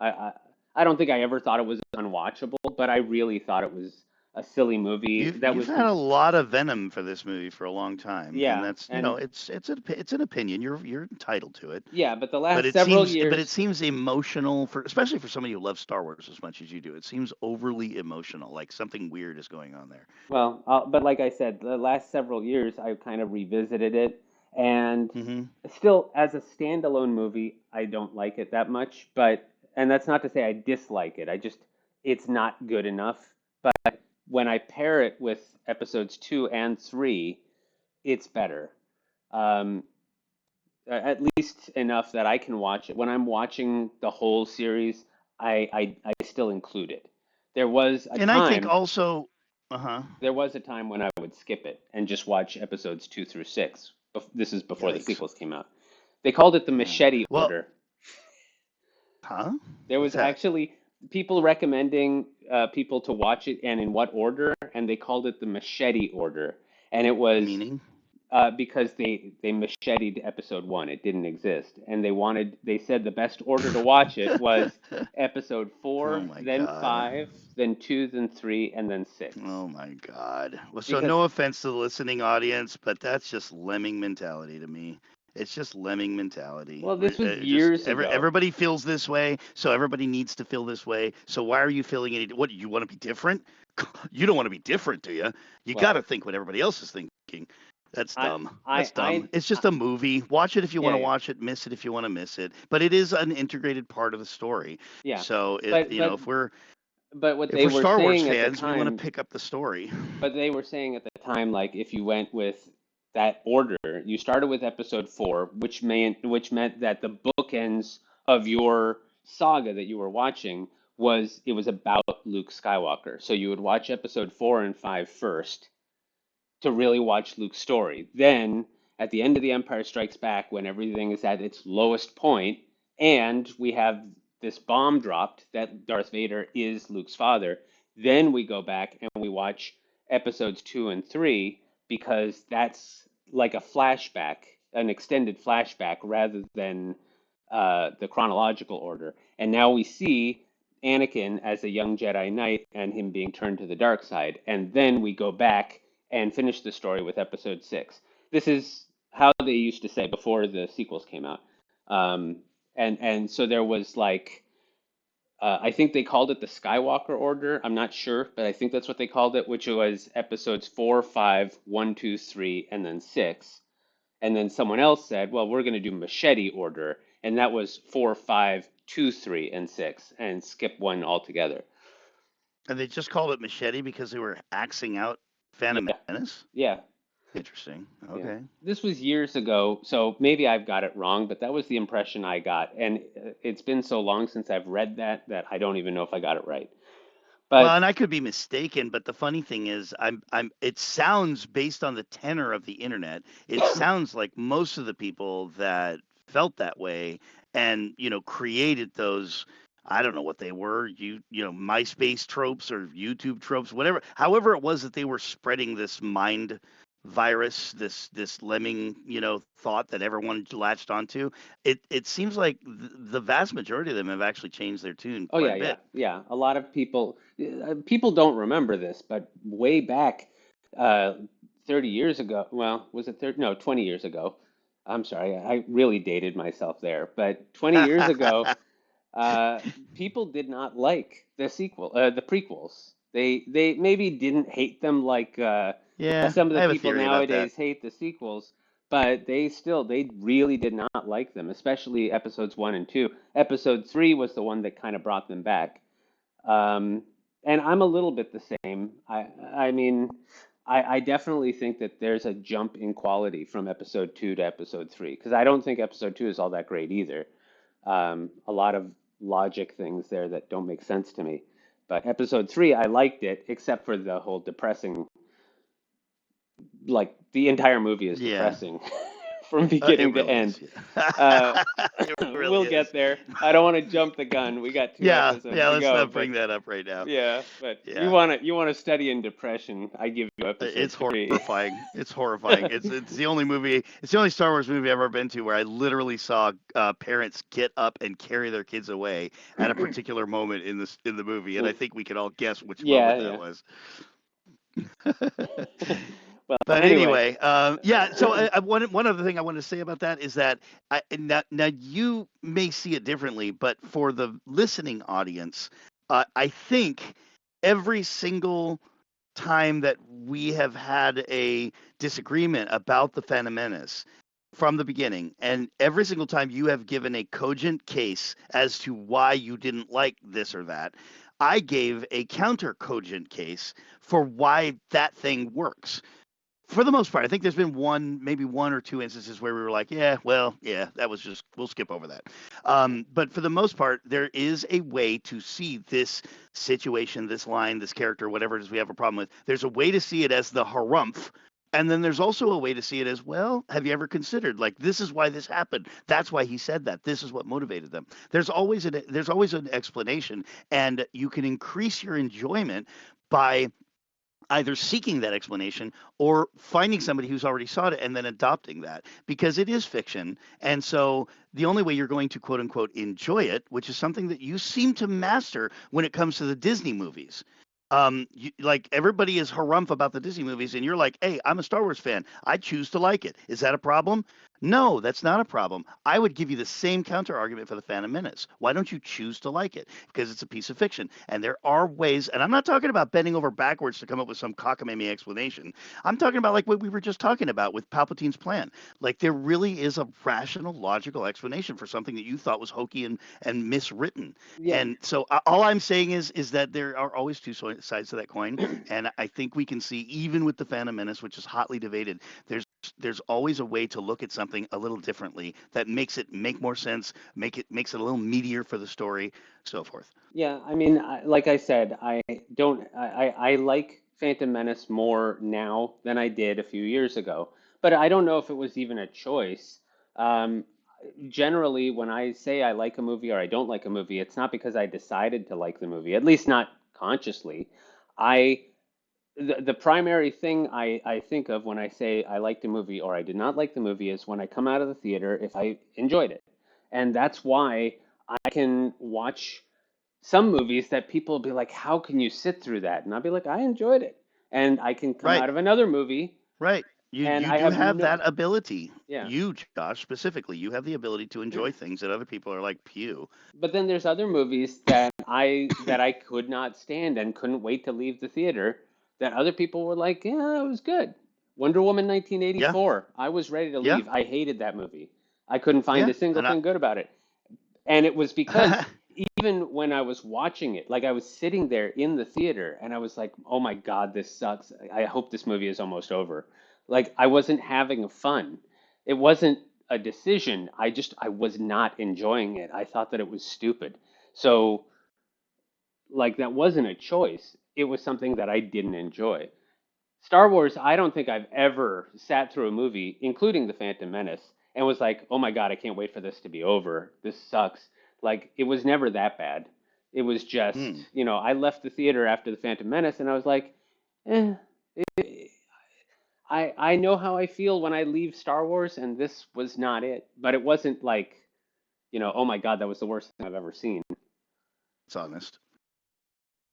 I, I I don't think I ever thought it was unwatchable, but I really thought it was a silly movie that You've was had a lot of venom for this movie for a long time, and yeah, that's and it's an opinion. You're entitled to it. yeah, but the But last it several seems but it years, seems emotional for especially for somebody who loves Star Wars as much as you do. It seems overly emotional, like something weird is going on there. well, but like I said, the last several years I've kind of revisited it, and Hmm. still as a standalone movie, I don't like it that much, but and that's not to say I dislike it. I just it's not good enough. But when I pair it with episodes 2 and 3, it's better. Um, at least enough that I can watch it. When I'm watching the whole series, I still include it. There was a And I think time, also, uh-huh. there was a time when I would skip it and just watch episodes 2 through 6. This is before the Yikes. sequels came out. They called it the Yeah. machete Well, order. huh? There What's was that? actually people recommending people to watch it and in what order, and they called it the machete order. And it was Meaning? because they macheted episode 1. It didn't exist, and they said the best order to watch it was episode Oh 4, my then God. 5, then 2, then 3, and then 6. Oh my God. Well, so Because no offense to the listening audience, but that's just lemming mentality to me. It's just lemming mentality. well, this was Just years ago. everybody feels this way, so everybody needs to feel this way. So why are you feeling any? What, you want to be different? You don't want to be different, do you? You got to Well, think what everybody else is thinking. That's I dumb. I That's dumb. It's I just a movie. Watch it if you want yeah, to yeah, watch it. Miss it if you want to miss it. But it is an integrated part of the story. yeah. So But but but what if they we're were Star Wars saying at the fans, we want to time pick up the story. But they were saying at the time, like if you went with that order, you started with episode 4, which meant that the bookends of your saga that you were watching was about Luke Skywalker. So you would watch episode 4 and 5 first to really watch Luke's story. Then at the end of The Empire Strikes Back, when everything is at its lowest point, and we have this bomb dropped that Darth Vader is Luke's father, then we go back and we watch episodes 2 and 3 because that's like a flashback, an extended flashback rather than the chronological order. And now we see Anakin as a young Jedi Knight and him being turned to the dark side. And then we go back and finish the story with episode 6. This is how they used to say before the sequels came out. Um, and so there was like I think they called it the Skywalker Order. I'm not sure, but I think that's what they called it, which was episodes 4, 5, 1, 2, 3, and then 6. And then someone else said, well, we're going to do machete order. And that was 4, 5, 2, 3, and 6, and skip one altogether. And they just called it Machete because they were axing out Phantom Yeah, Menace. yeah, Interesting. yeah. Okay. This was years ago, so maybe I've got it wrong, but that was the impression I got. And it's been so long since I've read that I don't even know if I got it right. Well, But and I could be mistaken, but the funny thing is, it sounds based on the tenor of the internet, it sounds like most of the people that felt that way and, created those, I don't know what they were, MySpace tropes or YouTube tropes, whatever, however it was that they were spreading this mind virus, this lemming, thought that everyone latched onto. It seems like the vast majority of them have actually changed their tune oh quite yeah, a yeah, bit. yeah. A lot of people don't remember this, but way back, uh, 30 years ago. Well, was it 30? No, 20 years ago. I'm sorry, I really dated myself there. But 20 years ago, uh, people did not like the prequels. They maybe didn't hate them like Yeah, some of I the have a people theory about that. nowadays hate the sequels, but they really did not like them, especially episodes one and two. Episode three was the one that kind of brought them back. Um, and I'm a little bit the same. I mean, I definitely think that there's a jump in quality from episode two to episode three because I don't think episode two is all that great either. A lot of logic things there that don't make sense to me. But episode three, I liked it, except for the whole depressing, like the entire movie is Yeah, depressing from it beginning to really end. is. Yeah. Uh, It really we'll is. get there. I don't want to jump the gun. We got two Yeah, episodes yeah. to Let's go, not but bring that up right now. yeah, but Yeah, you want to study in depression. I give you episode it's three. horrifying. It's horrifying. It's the only movie. It's the only Star Wars movie I've ever been to where I literally saw parents get up and carry their kids away at a particular moment in the movie, and I think we could all guess which moment Yeah, that yeah. was. Well, But anyway. anyway, yeah. So one other thing I want to say about that is that now you may see it differently, but for the listening audience, I think every single time that we have had a disagreement about the Phantom Menace from the beginning, and every single time you have given a cogent case as to why you didn't like this or that, I gave a counter cogent case for why that thing works for the most part. I think there's been maybe one or two instances where we were like, yeah, well, yeah, that was just, we'll skip over that. But for the most part, there is a way to see this situation, this line, this character, whatever it is we have a problem with. There's a way to see it as the harumph. And then there's also a way to see it as, well, have you ever considered, like, this is why this happened. That's why he said that. This is what motivated them. There's always an explanation, and you can increase your enjoyment by either seeking that explanation or finding somebody who's already saw it and then adopting that, because it is fiction. And so the only way you're going to quote unquote enjoy it, which is something that you seem to master when it comes to the Disney movies. Like, everybody is harumph about the Disney movies, and you're like, hey, I'm a Star Wars fan. I choose to like it. Is that a problem? No, that's not a problem. I would give you the same counter argument for the Phantom Menace. Why don't you choose to like it? Because it's a piece of fiction. And there are ways, and I'm not talking about bending over backwards to come up with some cockamamie explanation. I'm talking about like what we were just talking about with Palpatine's plan. Like, there really is a rational, logical explanation for something that you thought was hokey and miswritten. Yeah. And so all I'm saying is that there are always two sides to that coin, and I think we can see, even with the Phantom Menace, which is hotly debated, there's always a way to look at something a little differently that makes it make more sense, makes it a little meatier for the story, so forth. Yeah, I mean, like I said, I like Phantom Menace more now than I did a few years ago. But I don't know if it was even a choice. Um, Generally, when I say I like a movie or I don't like a movie, it's not because I decided to like the movie, at least not consciously. I the primary thing I think of when I say I liked a movie or I did not like the movie is when I come out of the theater if I enjoyed it. And that's why I can watch some movies that people will be like, how can you sit through that? And I'll be like, I enjoyed it. And I can come Right, out of another movie right. You and you I do have have no, that ability. yeah. You, Josh, specifically, you have the ability to enjoy things that other people are like, pew. But then there's other movies that I could not stand and couldn't wait to leave the theater that other people were like, yeah, it was good. Wonder Woman Yeah, 1984. I was ready to yeah, leave. I hated that movie. I couldn't find yeah. a single And I thing good about it. And it was because even when I was watching it, like I was sitting there in the theater and I was like, oh my God, this sucks. I hope this movie is almost over. Like I wasn't having fun. It wasn't a decision. I was not enjoying it. I thought that it was stupid. So like that wasn't a choice. It was something that I didn't enjoy. Star Wars, I don't think I've ever sat through a movie, including The Phantom Menace, and was like, oh my God, I can't wait for this to be over. This sucks. Like, it was never that bad. It was just, Hmm. I left the theater after The Phantom Menace and I was like, eh, I know how I feel when I leave Star Wars, and this was not it. But it wasn't like, oh my God, that was the worst thing I've ever seen. It's honest.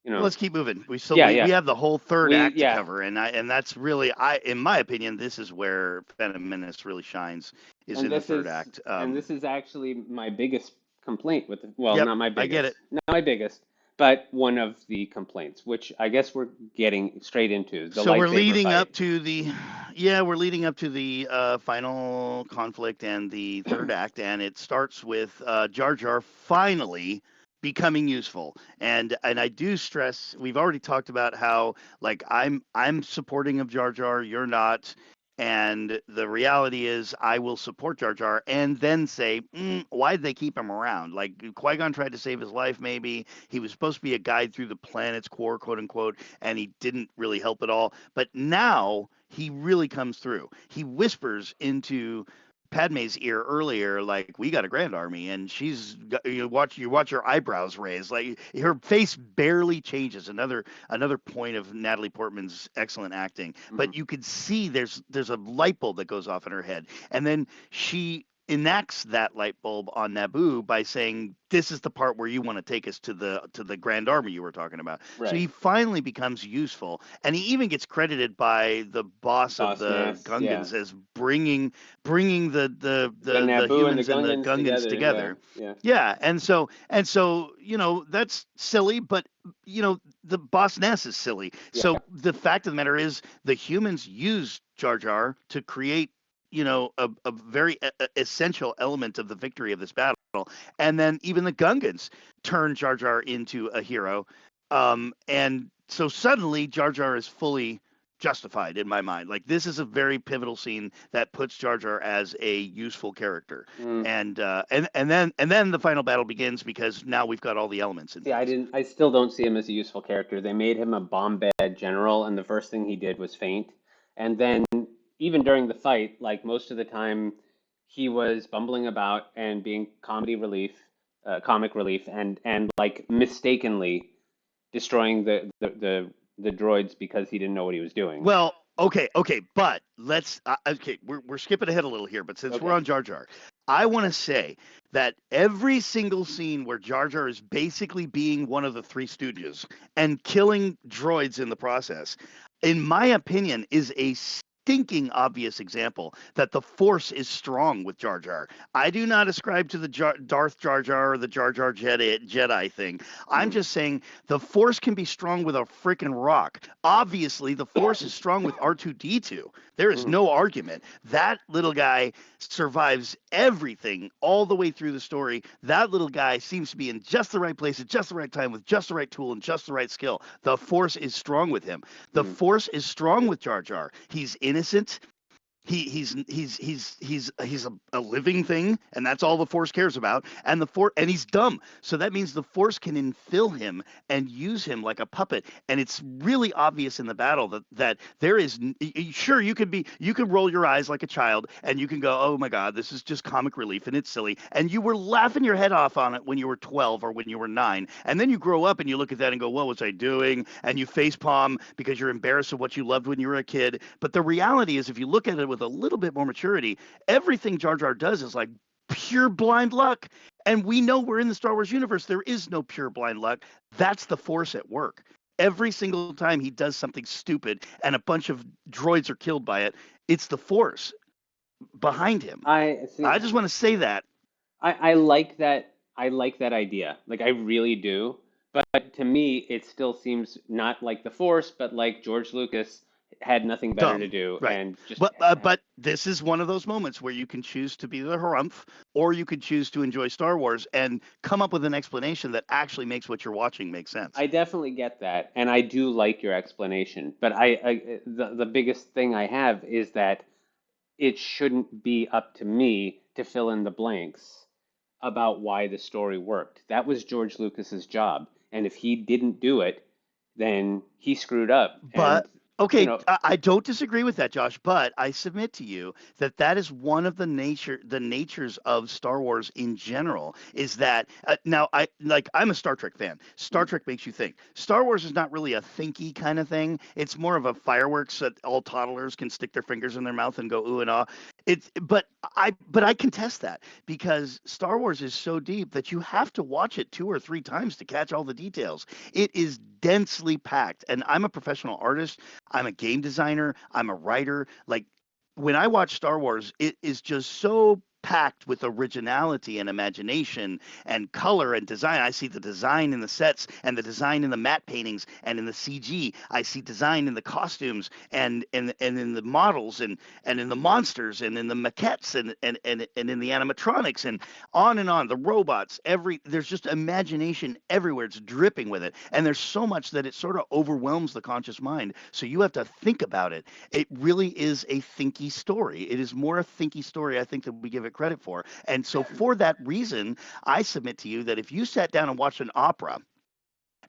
You Well, know, let's keep moving. We still yeah, we yeah. have the whole third We, act to yeah. cover, and that's really, in my opinion, this is where Phantom Menace really shines, is And in the this third is act. and this is actually my biggest complaint with well, Yep, not my I get it. biggest, not my biggest, but one of the complaints, which I guess we're getting straight into, the So we're lightsaber leading fight. up to the, yeah, we're leading up to the final conflict and the third act, and it starts with Jar Jar finally becoming useful. And I do stress, we've already talked about how, like, I'm supporting of Jar Jar, you're not. And the reality is, I will support Jar Jar and then say, why'd they keep him around? Like, Qui-Gon tried to save his life, maybe. He was supposed to be a guide through the planet's core, quote unquote, and he didn't really help at all. But now he really comes through. He whispers into Padme's ear earlier, like, "We got a grand army," and you watch her eyebrows raise, like her face barely changes. Another point of Natalie Portman's excellent acting. Hmm. But you could see there's a light bulb that goes off in her head, and then she enacts that light bulb on Naboo by saying, "This is the part where you want to take us to the Grand Army you were talking about." So he Right. finally becomes useful, and he even gets credited by the boss of Boss the Nass, yeah. Gungans as bringing The the Naboo and the humans and the Gungans Gungans together, yeah, together. yeah. Yeah, and so that's silly, but the Boss Nass is silly. Yeah. So the fact of the matter is, the humans use Jar Jar to create a very essential element of the victory of this battle, and then even the Gungans turn Jar Jar into a hero, and so suddenly Jar Jar is fully justified in my mind. Like, this is a very pivotal scene that puts Jar Jar as a useful character, Mm. and then the final battle begins because now we've got all the elements in See, place. I still don't see him as a useful character. They made him a bomb bed general, and the first thing he did was faint. And then, even during the fight, like most of the time, he was bumbling about and being comic relief, and like mistakenly destroying the droids because he didn't know what he was doing. Well, okay, but let's okay, we're skipping ahead a little here, but since we're Okay. on Jar Jar, I want to say that every single scene where Jar Jar is basically being one of the Three Stooges and killing droids in the process, in my opinion, is a stinking obvious example that the Force is strong with Jar Jar. I do not ascribe to the Darth Jar Jar or the Jar Jar Jedi thing. I'm Hmm. just saying the Force can be strong with a freaking rock. Obviously, the Force is strong with R2D2. There is Hmm. no argument. That little guy survives everything all the way through the story. That little guy seems to be in just the right place at just the right time with just the right tool and just the right skill. The Force is strong with him. The Hmm. Force is strong with Jar Jar. He's innocent. He's a living thing, and that's all the Force cares about. And he's dumb, so that means the Force can infill him and use him like a puppet. And it's really obvious in the battle that there is sure, you can roll your eyes like a child, and you can go, oh my God, this is just comic relief and it's silly, and you were laughing your head off on it when you were 12 or when you were 9, and then you grow up and you look at that and go, what was I doing? And you face palm because you're embarrassed of what you loved when you were a kid. But the reality is, if you look at it with a little bit more maturity, everything Jar Jar does is like pure blind luck. And we know we're in the Star Wars universe. There is no pure blind luck. That's the Force at work. Every single time he does something stupid and a bunch of droids are killed by it, it's the Force behind him. I see. I just want to say that. I like that. I like that idea. Like I really do. But to me, it still seems not like the Force, but like George Lucas had nothing better to Dumb. do Right. and just But this is one of those moments where you can choose to be the harumph, or you could choose to enjoy Star Wars and come up with an explanation that actually makes what you're watching make sense. I definitely get that, and I do like your explanation. But the biggest thing I have is that it shouldn't be up to me to fill in the blanks about why the story worked. That was George Lucas's job. and if he didn't do it, then he screwed up. And But you okay, know, I don't disagree with that, Josh. But I submit to you that that is one of the natures of Star Wars in general. Is that now I'm a Star Trek fan. Star Trek makes you think. Star Wars is not really a thinky kind of thing. It's more of a fireworks that all toddlers can stick their fingers in their mouth and go ooh and ah. It's but I contest that because Star Wars is so deep that you have to watch it 2 or 3 times to catch all the details. It is densely packed, and I'm a professional artist. I'm a game designer. I'm a writer. Like when I watch Star Wars, it is just so packed with originality and imagination and color and design. I see the design in the sets and the design in the matte paintings and in the CG. I see design in the costumes and in the models and in the monsters and in the maquettes and in the animatronics and on. The robots, there's just imagination everywhere. It's dripping with it. And there's so much that it sort of overwhelms the conscious mind. So you have to think about it. It really is a thinky story. It is more a thinky story, I think, than we give it credit for. And so for that reason, I submit to you that if you sat down and watched an opera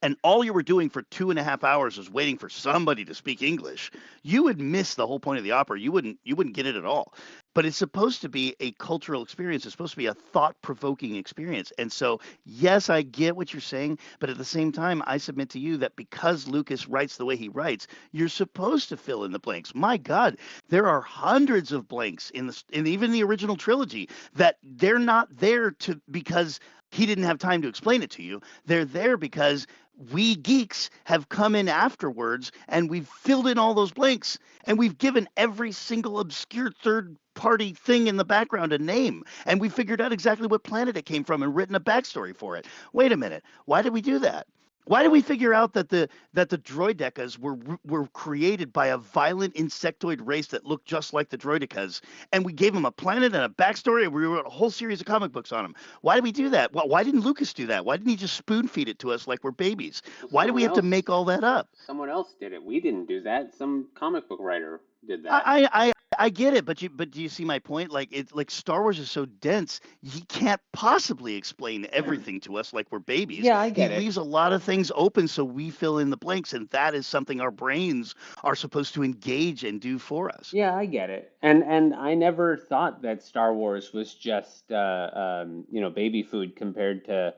and all you were doing for 2.5 hours was waiting for somebody to speak English, you would miss the whole point of the opera. You wouldn't get it at all. But it's supposed to be a cultural experience. It's supposed to be a thought-provoking experience. And so, yes, I get what you're saying, but at the same time, I submit to you that because Lucas writes the way he writes, you're supposed to fill in the blanks. My God, there are hundreds of blanks in even the original trilogy that they're not there to because he didn't have time to explain it to you. They're there because we geeks have come in afterwards and we've filled in all those blanks and we've given every single obscure third party thing in the background a name and we figured out exactly what planet it came from and written a backstory for it. Wait a minute. Why did we do that? Why did we figure out that the droidecas were created by a violent insectoid race that looked just like the droidecas, and we gave them a planet and a backstory, and we wrote a whole series of comic books on them? Why did we do that? Why didn't Lucas do that? Why didn't he just spoon feed it to us like we're babies? well, Why do we have to make all that up? someone else did it. We didn't do that. Some comic book writer did that. I get it, but do you see my point? Like Star Wars is so dense, he can't possibly explain everything to us like we're babies. Yeah, I He get it. leaves a lot of things open so we fill in the blanks, and that is something our brains are supposed to engage and do for us. Yeah, I get it. And I never thought that Star Wars was just baby food compared to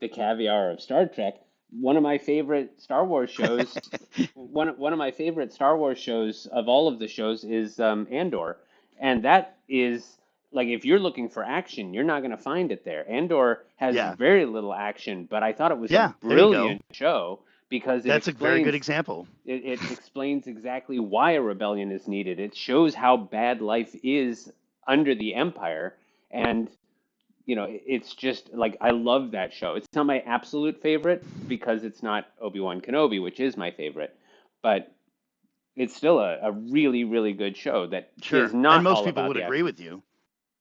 the caviar of Star Trek. One of my favorite Star Wars shows, one of my favorite Star Wars shows of all of the shows is Andor, and that is like if you're looking for action, you're not going to find it there. Andor has Yeah, very little action, but I thought it was a yeah, there you go. brilliant show because That's a very good example. it explains exactly why a rebellion is needed. It shows how bad life is under the Empire. And, it's just like, I love that show. It's not my absolute favorite because it's not Obi-Wan Kenobi, which is my favorite. But it's still a really, really good show that is Sure, and not most all people about would the agree action. with you.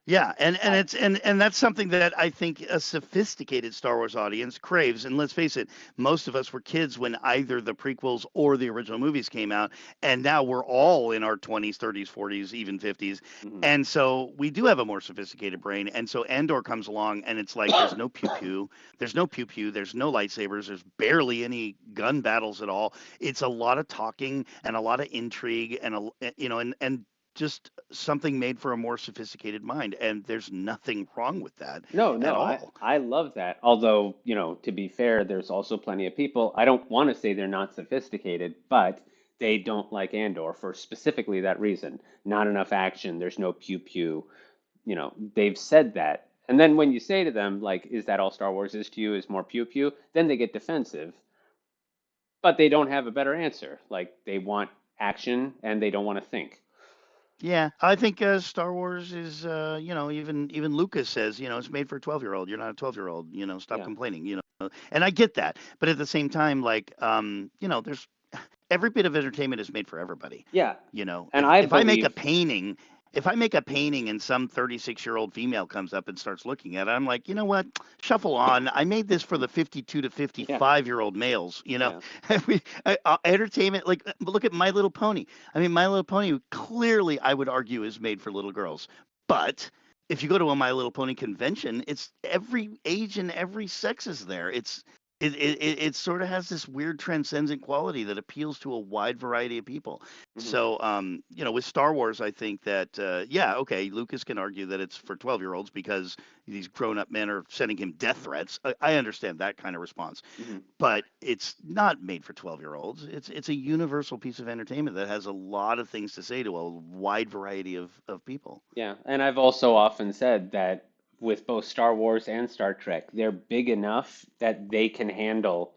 Yeah, and I, it's and that's something that I think a sophisticated Star Wars audience craves. And let's face it, most of us were kids when either the prequels or the original movies came out, and now we're all in our 20s, 30s, 40s, even 50s. mhm. And so we do have a more sophisticated brain. And so Andor comes along and it's like there's no pew pew, there's no lightsabers, there's barely any gun battles at all. It's a lot of talking and a lot of intrigue and and just something made for a more sophisticated mind, and there's nothing wrong with that No, at no, all. I love that. Although, to be fair, there's also plenty of people, I don't want to say they're not sophisticated, but they don't like Andor for specifically that reason. Not enough action, there's no pew pew. They've said that. And then when you say to them, like, is that all Star Wars is to you, is more pew pew? Then they get defensive, but they don't have a better answer. Like, they want action and they don't want to think. Yeah, I think Star Wars is, even Lucas says, it's made for a 12-year-old. You're not a 12-year-old. Stop Yeah. complaining. And I get that, but at the same time, like, there's every bit of entertainment is made for everybody. Yeah. And If I if I make a believe, painting, if I make a painting and some 36-year-old female comes up and starts looking at it, I'm like, you know what? Shuffle on. I made this for the 52 to yeah, 55-year-old males. yeah. Entertainment. Like, look at My Little Pony. I mean, My Little Pony clearly, I would argue, is made for little girls. But if you go to a My Little Pony convention, it's every age and every sex is there. it sort of has this weird transcendent quality that appeals to a wide variety of people. Hmm. So, with Star Wars, I think that, yeah, okay, Lucas can argue that it's for 12-year-olds because these grown-up men are sending him death threats. I understand that kind of response, Hmm. but it's not made for 12-year-olds. It's a universal piece of entertainment that has a lot of things to say to a wide variety of people. Yeah, and I've also often said that with both Star Wars and Star Trek, they're big enough that they can handle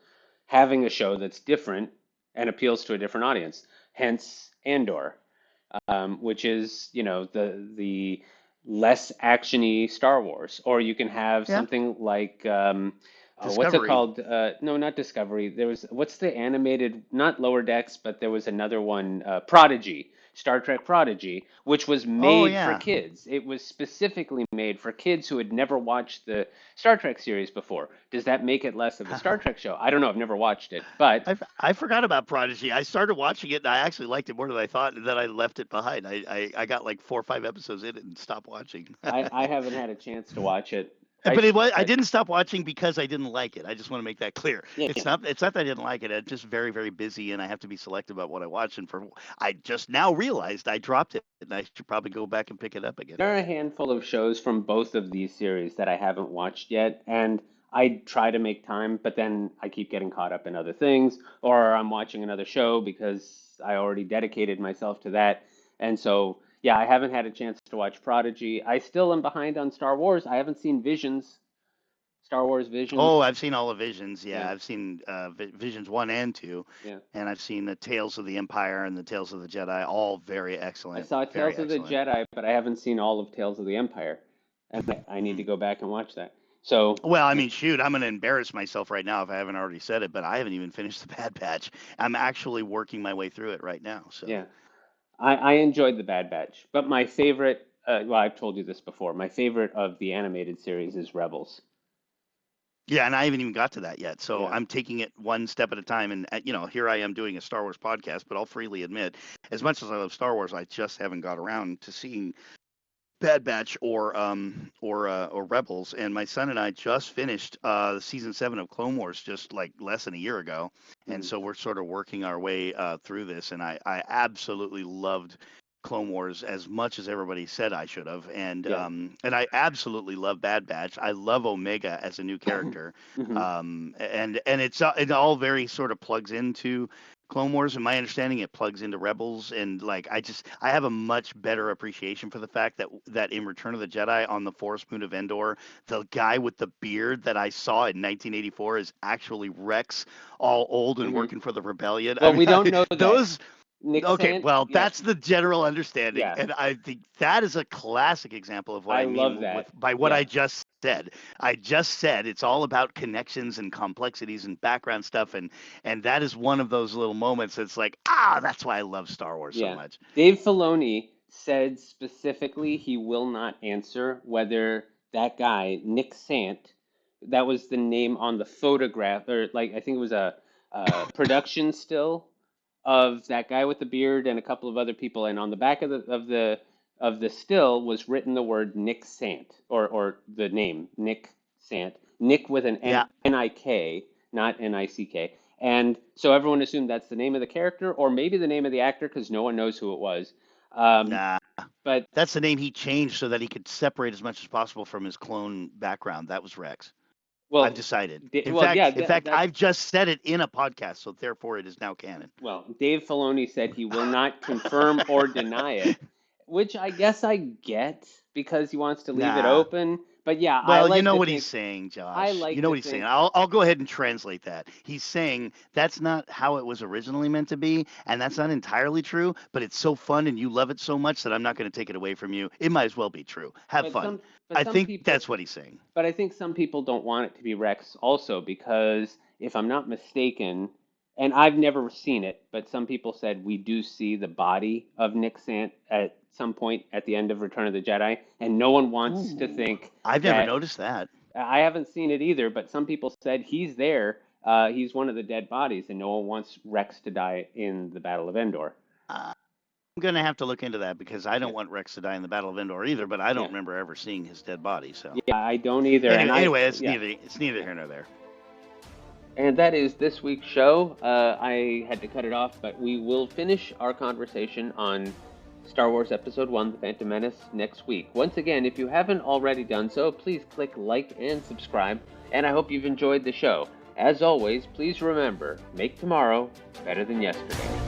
having a show that's different and appeals to a different audience. Hence Andor, which is, the less actiony Star Wars. Or you can have Yeah, something like what's it Discovery. called? No, not Discovery. There was what's the animated? Not Lower Decks, but there was another one, Prodigy. Star Trek Prodigy, which was Oh made for yeah. kids. It was specifically made for kids who had never watched the Star Trek series before. Does that make it less of a Star Trek show? I don't know. I've never watched it, but I forgot about Prodigy. I started watching it and I actually liked it more than I thought, and then I left it behind. I got like 4 or 5 episodes in it and stopped watching. I haven't had a chance to watch it. But I But didn't stop watching because I didn't like it. I just want to make that clear. yeah, It's not that I didn't like it. I'm just very very busy and I have to be selective about what I watch. And I just now realized I dropped it and I should probably go back and pick it up again. there are a handful of shows from both of these series that I haven't watched yet, and I try to make time, but then I keep getting caught up in other things, or I'm watching another show because I already dedicated myself to that. And so, yeah, I haven't had a chance to watch Prodigy. I still am behind on Star Wars. I haven't seen Visions, Star Wars Visions. Oh, I've seen all of Visions. Yeah, Yeah, I've seen Visions 1 and 2, yeah. and I've seen the Tales of the Empire and the Tales of the Jedi. All very I excellent. saw Very Tales of the excellent. Jedi, but I haven't seen all of Tales of the Empire, and I need to go back and watch that. So, Well, I mean, shoot, I'm going to embarrass myself right now if I haven't already said it, but I haven't even finished the Bad Batch. I'm actually working my way through it right now. So, yeah. I enjoyed The Bad Batch, but my favorite, well, I've told you this before, my favorite of the animated series is Rebels. yeah, and I haven't even got to that yet. So, Yeah. I'm taking it one step at a time. And, here I am doing a Star Wars podcast, but I'll freely admit, as much as I love Star Wars, I just haven't got around to seeing Bad Batch or Rebels. And my son and I just finished season 7 of Clone Wars just like less than a year ago, and Mhm. so we're sort of working our way through this. And I absolutely loved Clone Wars as much as everybody said I should have, Yeah. and I absolutely love Bad Batch. I love Omega as a new character, Hmm. and it all very sort of plugs into Clone Wars, and my understanding it plugs into Rebels, and like I have a much better appreciation for the fact that in Return of the Jedi on the Forest Moon of Endor, the guy with the beard that I saw in 1984 is actually Rex, all old and Hmm. working for the rebellion. I Well, mean, we don't know that. those. Nick Okay, Sant, well, yeah, that's the general understanding, yeah, and I think that is a classic example of what I I love mean that. by what I Yeah. just said. I just said it's all about connections and complexities and background stuff, and that is one of those little moments that's like, that's why I love Star Wars so Yeah. much. Dave Filoni said specifically he will not answer whether that guy, Nick Sant, that was the name on the photograph, or like I think it was a production still of that guy with the beard and a couple of other people, and on the back of the still was written the word Nick Sant, or the name Nick Sant, Nick with an Yeah, N-I-K, not N-I-C-K. And so everyone assumed that's the name of the character, or maybe the name of the actor, because no one knows who it was. Um, nah, but that's the name he changed so that he could separate as much as possible from his clone background. That was Rex. I've well, decided. In well, fact, yeah, in fact, that's I've just said it in a podcast, so therefore it is now canon. well, Dave Filoni said he will not confirm or deny it, which I guess I get because he wants to leave it Nah. open. But yeah, Well, you know what he's saying, I Josh. You like know to what he's saying. think, I'll go ahead and translate that. He's saying that's not how it was originally meant to be, and that's not entirely true, but it's so fun and you love it so much that I'm not going to take it away from you. It might as well be true. Have but fun. some, but I some think people, that's what he's saying. but I think some people don't want it to be Rex also because if I'm not mistaken, and I've never seen it, but some people said we do see the body of Nick Sant at some point at the end of Return of the Jedi, and no one wants to Ooh. think I've never that noticed that. I haven't seen it either, but some people said he's there. He's one of the dead bodies, and no one wants Rex to die in the Battle of Endor. I'm going to have to look into that because I Yeah, don't want Rex to die in the Battle of Endor either, but I don't yeah, remember ever seeing his dead body. So yeah. I don't either, and anyway, yeah. it's neither here nor there. And that is this week's show. I had to cut it off, but we will finish our conversation on Star Wars Episode 1, The Phantom Menace, next week. Once again, if you haven't already done so, please click like and subscribe, and I hope you've enjoyed the show. As always, please remember, make tomorrow better than yesterday.